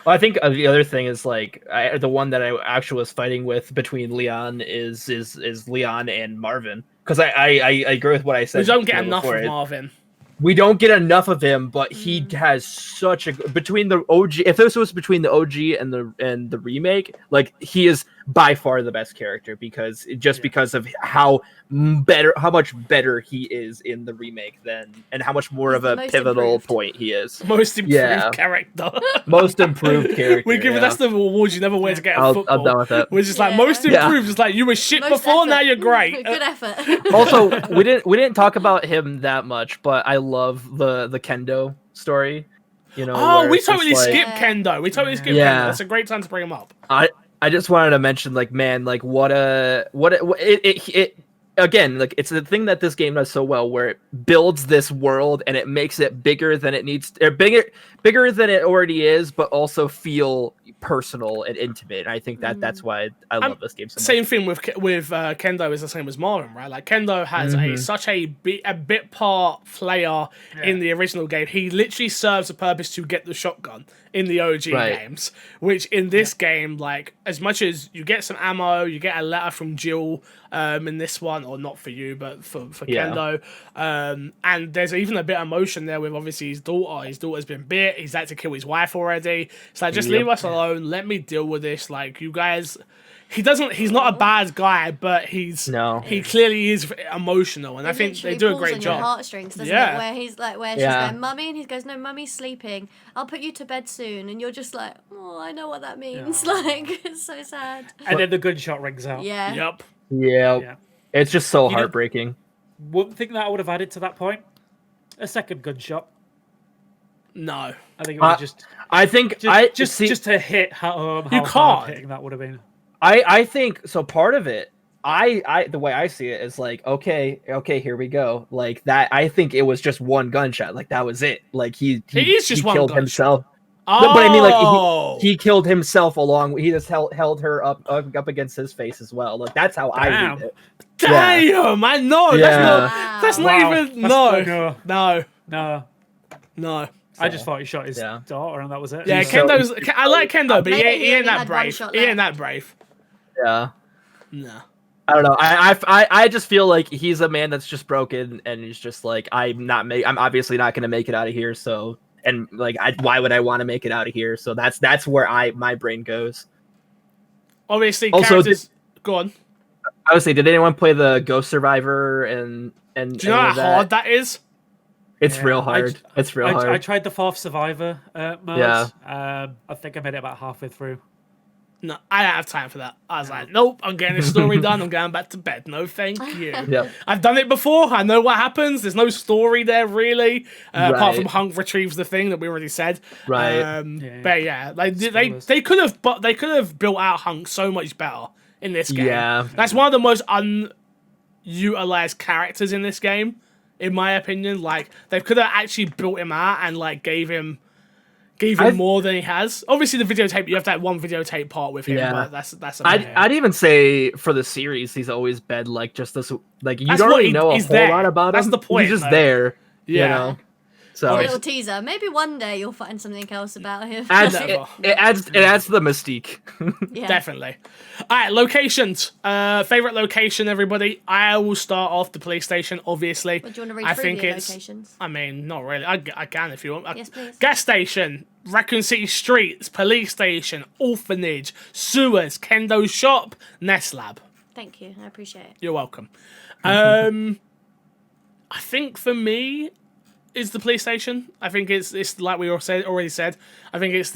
Well, I think the other thing is like the one that I actually was fighting with between Leon is Leon and Marvin, because I agree with what I said. We don't get you know, enough before. of Marvin. We don't get enough of him, but he has such a between the OG. If this was between the OG and the remake, like he is by far the best character because of how much better he is in the remake and how much more He's of the a most pivotal improved. point he is. Most improved Yeah. character. Most improved character. We give yeah. that's the award you never wear to get a football. I'm done with that. We're just like Yeah. most Yeah. improved. It's like you were shit Most before, effort. now you're great. Good effort. Also, we didn't talk about him that much, but I love the Kendo story. You know, Oh, where we it's just totally like- skipped Kendo. We totally skipped Yeah. Kendo. That's a great time to bring him up. I just wanted to mention, like, man, like it again, like it's the thing that this game does so well, where it builds this world and it makes it bigger than it needs, or bigger than it already is, but also feel personal and intimate. And I think that's why I love this game so much. Same thing with Kendo is the same as Marvin, right? Like Kendo has such a bit part player in the original game. He literally serves a purpose to get the shotgun in the OG games, which in this game, like as much as you get some ammo, you get a letter from Jill in this one, or not for you, but for Kendo. And there's even a bit of emotion there with obviously his daughter. His daughter's been bit. He's had to kill his wife already. It's like, just leave us alone. Let me deal with this. Like, you guys... He's not a bad guy, but he clearly is emotional, and I think they do a great on job. Your heartstrings, doesn't it? Where he's like, she's Yeah. going, "Mummy," and he goes, "No, Mummy's sleeping. I'll put you to bed soon." And you're just like, "Oh, I know what that means." Like, it's so sad. And then the gunshot rings out. Yeah. Yep. Yeah, it's just so You know- heartbreaking. One thing that I would have added to that point, a second gunshot. No. I think it would just I think just to hit how You hard can't. hitting that would have been. I think so. Part of it, I the way I see it is like, okay, here we go. Like that, I think it was just one gunshot. Like that was it. Like he It is just he one killed gunshot. himself. But I mean, Oh. like he killed himself along. He just held her up against his face as well. Like that's how I read it. Damn, I know. Yeah. That's not Wow. even That's no. no. I just thought he shot his daughter, and that was it. Yeah, So- Kendo's. I like Kendo, but Maybe he he ain't only that had one brave. shot He ain't left. that brave. Yeah. No. I don't know. I just feel like he's a man that's just broken, and he's just like I'm obviously not gonna make it out of here. So and like why would I want to make it out of here? So that's where my brain goes. Obviously, Also, characters. Go on. I would say, did anyone play the Ghost Survivor and Do you know how hard that is? It's Yeah, real hard. It's real hard. I tried the 4th Survivor mode. Yeah. I think I made it about halfway through. No, I don't have time for that. I was like, nope, I'm getting this story done. I'm going back to bed. No, thank you. Yep. I've done it before. I know what happens. There's no story there really, apart Right. from Hunk retrieves the thing that we already said. Right. Yeah. But yeah, like Spoilers. they could have built out Hunk so much better in this game. Yeah. That's one of the most unutilized characters in this game, in my opinion. Like they could have actually built him out and like gave him more than he has. Obviously, the videotape, you have to have one videotape part with him, Yeah. but that's amazing. I'd even say for the series, he's always been like just this. Like you That's don't what really know a he's whole there. lot about That's him. the point, He's just though. there. Yeah. You know. So A little teaser. Maybe one day you'll find something else about him. Never. it adds to the mystique. Yeah. Definitely. All right, locations. Favorite location, everybody. I will start off the police station, obviously. But do you want to read I through think the it's. locations? I mean, not really. I can if you want. Yes, please. Gas station, Raccoon City Streets, police station, orphanage, sewers, Kendo shop, Nest Lab. Thank you. I appreciate it. You're welcome. I think for me is the police station. I think it's like we already said. I think it's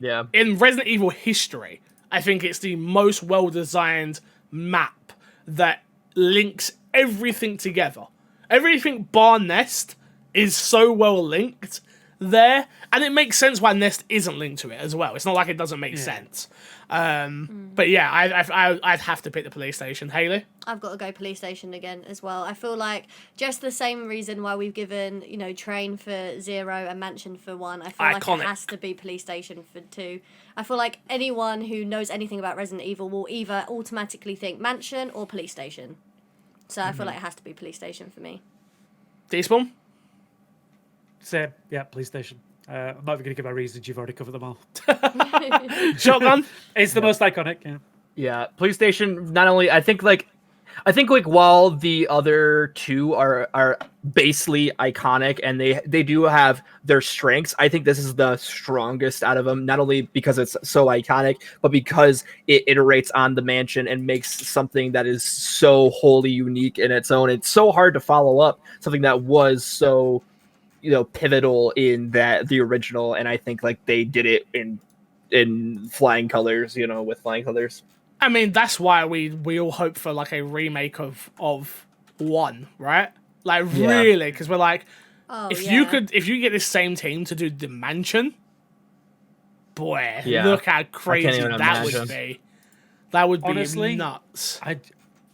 Yeah. in Resident Evil history. I think it's the most well designed map that links everything together. Everything bar Nest is so well linked there, and it makes sense why Nest isn't linked to it as well. It's not like it doesn't make sense. But yeah, I'd have to pick the police station. Hayley? I've got to go police station again as well. I feel like just the same reason why we've given, train for 0 and mansion for 1. I feel like Iconic. it has to be police station for 2. I feel like anyone who knows anything about Resident Evil will either automatically think mansion or police station. So I feel like it has to be police station for me. Despawn? Same. Yeah, police station. I'm not even going to give my reasons. You've already covered them all. Shotgun? It's the most iconic. Yeah. Yeah, PlayStation. Not only I think like while the other two are basely iconic and they do have their strengths, I think this is the strongest out of them. Not only because it's so iconic, but because it iterates on the mansion and makes something that is so wholly unique in its own. It's so hard to follow up something that was so pivotal in the original, and I think like they did it in flying colors, with flying colors. I mean, that's why we all hope for like a remake of 1, right? Like really, because we're like, if you get this same team to do the mansion, boy, look how crazy even that would imagine. be. That would be Honestly, nuts.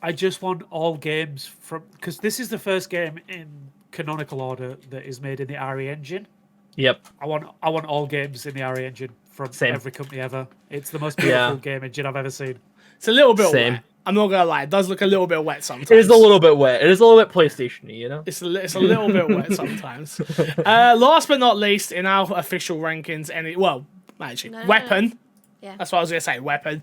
I just want all games because this is the first game in canonical order that is made in the RE engine. Yep. I want all games in the RE engine from Same. every company ever. It's the most beautiful game engine I've ever seen. It's a little bit Same. wet. I'm not gonna lie, it does look a little bit wet sometimes. It is a little bit wet. It is a little bit PlayStation-y, It's a little bit wet sometimes. Last but not least, in our official rankings, weapon. Yeah. That's what I was gonna say. Weapon.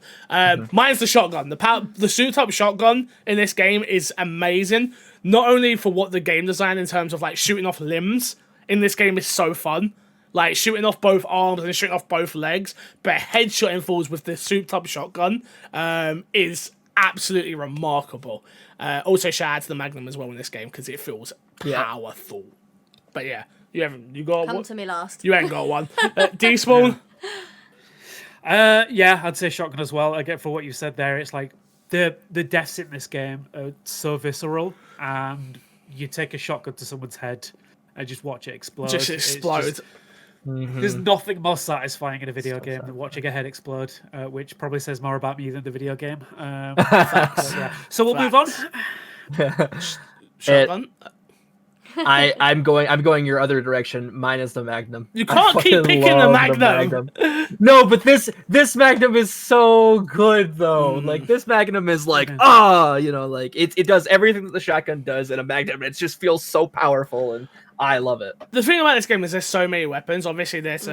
Mine's the shotgun. The suit-up shotgun in this game is amazing. Not only for what the game design in terms of like shooting off limbs in this game is so fun, like shooting off both arms and shooting off both legs, but headshotting falls with the suit-up shotgun is absolutely remarkable. Also, shout out to the Magnum as well in this game because it feels powerful. But yeah, you got Come one. to me last. You ain't got one. Despawn. Yeah, I'd say shotgun as well. I get for what you said there. It's like the deaths in this game are so visceral, and you take a shotgun to someone's head and just watch it explode. Just It's explode. There's nothing more satisfying in a video game than watching a head explode, which probably says more about me than the video game. But yeah. So we'll move on. Shotgun. I'm going your other direction. Mine is the Magnum. You I can't keep fucking picking the love Magnum. No, but this Magnum is so good though. Like this Magnum is like like it does everything that the shotgun does in a Magnum. It just feels so powerful, and I love it. The thing about this game is there's so many weapons. Obviously, there's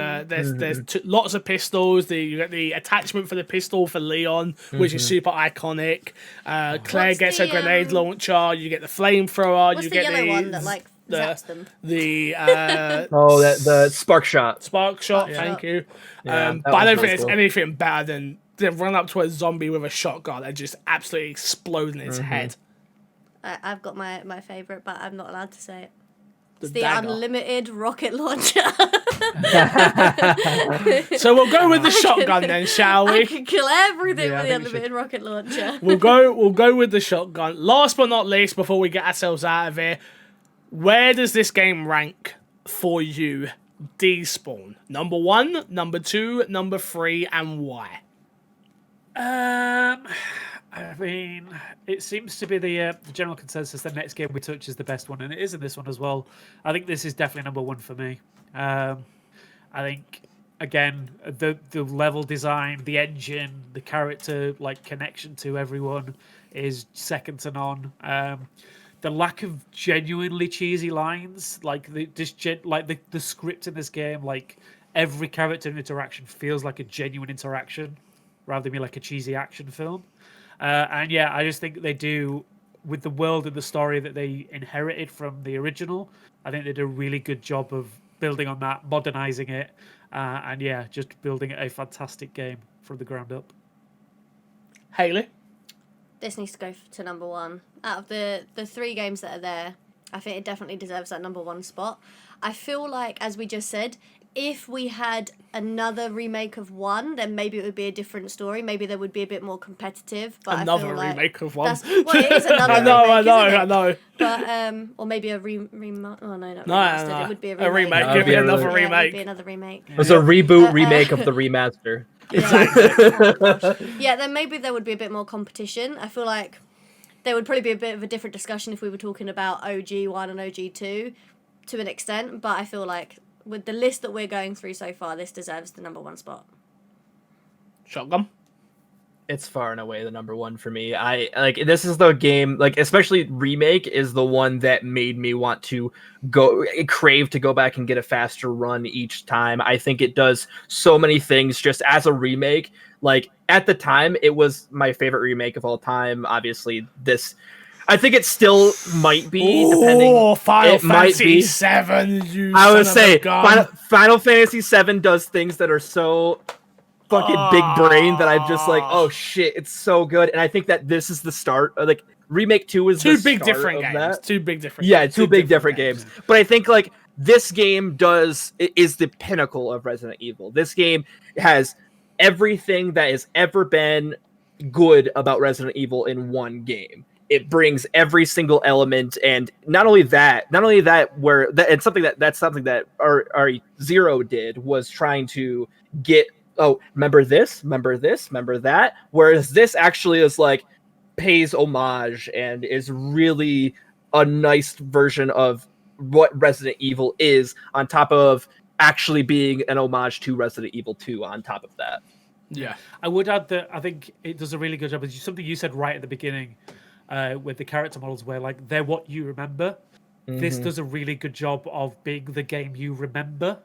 lots of pistols. You get the attachment for the pistol for Leon, which is super iconic. Claire What's gets the, a grenade launcher. You get the flamethrower. What's You the get yellow one that like zaps them? the the spark shot. spark shot. Spark Thank shot. you. Yeah, But I don't think cool. it's anything better than run up to a zombie with a shotgun and just absolutely exploding its head. I've got my favourite, but I'm not allowed to say it. It's The the dagger. unlimited rocket launcher. So we'll go with the shotgun then, shall I we? can kill everything Yeah, I with the think we unlimited rocket launcher. We'll go with the shotgun. Last but not least, before we get ourselves out of here, where does this game rank for you? Despawn. Number 1, number 2, number 3, and why? I mean, it seems to be the general consensus the next game we touch is the best one, and it is in this one as well. I think this is definitely number 1 for me. I think again the level design, the engine, the character like connection to everyone is second to none. The lack of genuinely cheesy lines, like the script in this game, like every character interaction feels like a genuine interaction rather than be like a cheesy action film. And yeah, I just think they do, with the world and the story that they inherited from the original, I think they did a really good job of building on that, modernizing it, and yeah, just building a fantastic game from the ground up. Haley? This needs to go to number 1. Out of the 3 games that are there, I think it definitely deserves that number 1 spot. I feel like, as we just said, if we had another remake of 1, then maybe it would be a different story. Maybe there would be a bit more competitive. But Another I feel like remake of 1. Well, it is another I know, remake, I isn't it? know. But or maybe a oh no, not No, remastered. no. It would be a A remake. remake. It'd be Another Yeah, it would remake. be another remake. It was a reboot remake of the remaster. Oh, gosh. Yeah, then maybe there would be a bit more competition. I feel like there would probably be a bit of a different discussion if we were talking about OG1 and OG2 to an extent, but I feel like with the list that we're going through so far, this deserves the number 1 spot. Shotgun? It's far and away the number 1 for me. I like this is the game, like especially remake is the one that made me want to crave to go back and get a faster run each time. I think it does so many things just as a remake. Like at the time, it was my favorite remake of all time. Obviously, I think it still might be, depending. Oh, Final it might Fantasy be. 7. You I would son of a say gun. Final Fantasy 7 does things that are so fucking big brain that I'm just like, oh shit, it's so good. And I think that this is the start. Like remake 2 is Two the big start different of games. that. Two big different Yeah, games. two big different games. But I think like this game is the pinnacle of Resident Evil. This game has everything that has ever been good about Resident Evil in one game. It brings every single element, and not only that, it's something that our Zero did was trying to get. Oh, remember this, remember that. Whereas this actually is like pays homage and is really a nice version of what Resident Evil is, on top of actually being an homage to Resident Evil 2 on top of that. Yeah. I would add that I think it does a really good job. It's something you said right at the beginning with the character models, where like they're what you remember. This does a really good job of being the game you remember,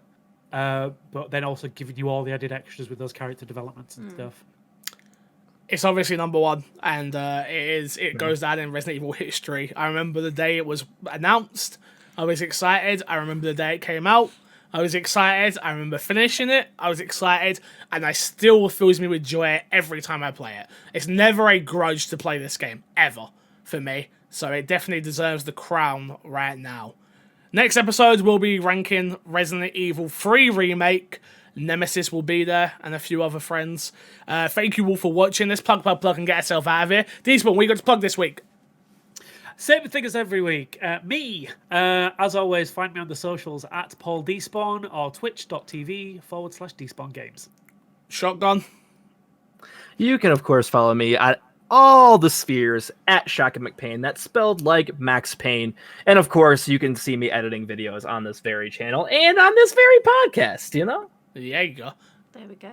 but then also giving you all the added extras with those character developments and stuff. It's obviously number 1, and it goes down in Resident Evil history. I remember the day it was announced. I was excited. I remember the day it came out. I was excited. I remember finishing it. I was excited, and I still fills me with joy every time I play it. It's never a grudge to play this game, ever, for me. So it definitely deserves the crown right now. Next episode, we'll be ranking Resident Evil 3 Remake. Nemesis will be there, and a few other friends. Thank you all for watching. Let's plug, and get ourselves out of here. Despawn, what you got to plug this week? Same thing as every week. Me, as always, find me on the socials at Paul Despawn or twitch.tv/Despawn Games. Shotgun. You can, of course, follow me at all the spheres at Shaka McPain. That's spelled like Max Payne. And of course, you can see me editing videos on this very channel and on this very podcast, you know? There you go. There we go.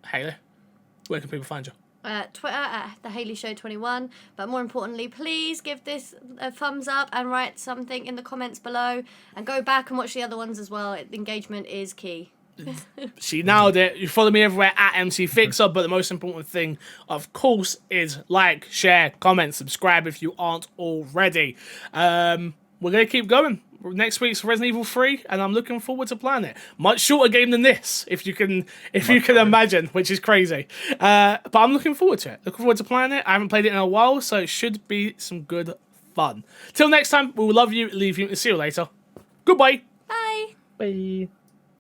Haley, where can people find you? Twitter at the Haley Show 21. But more importantly, please give this a thumbs up and write something in the comments below. And go back and watch the other ones as well. Engagement is key. She nailed it. You follow me everywhere at MC Fixer, but the most important thing, of course, is like, share, comment, subscribe if you aren't already. We're gonna keep going. Next week's Resident Evil 3, and I'm looking forward to playing it. Much shorter game than this, if you can imagine, which is crazy. But I'm looking forward to it. Looking forward to playing it. I haven't played it in a while, so it should be some good fun. Till next time, we will love you, leave you, and see you later. Goodbye. Bye. Bye.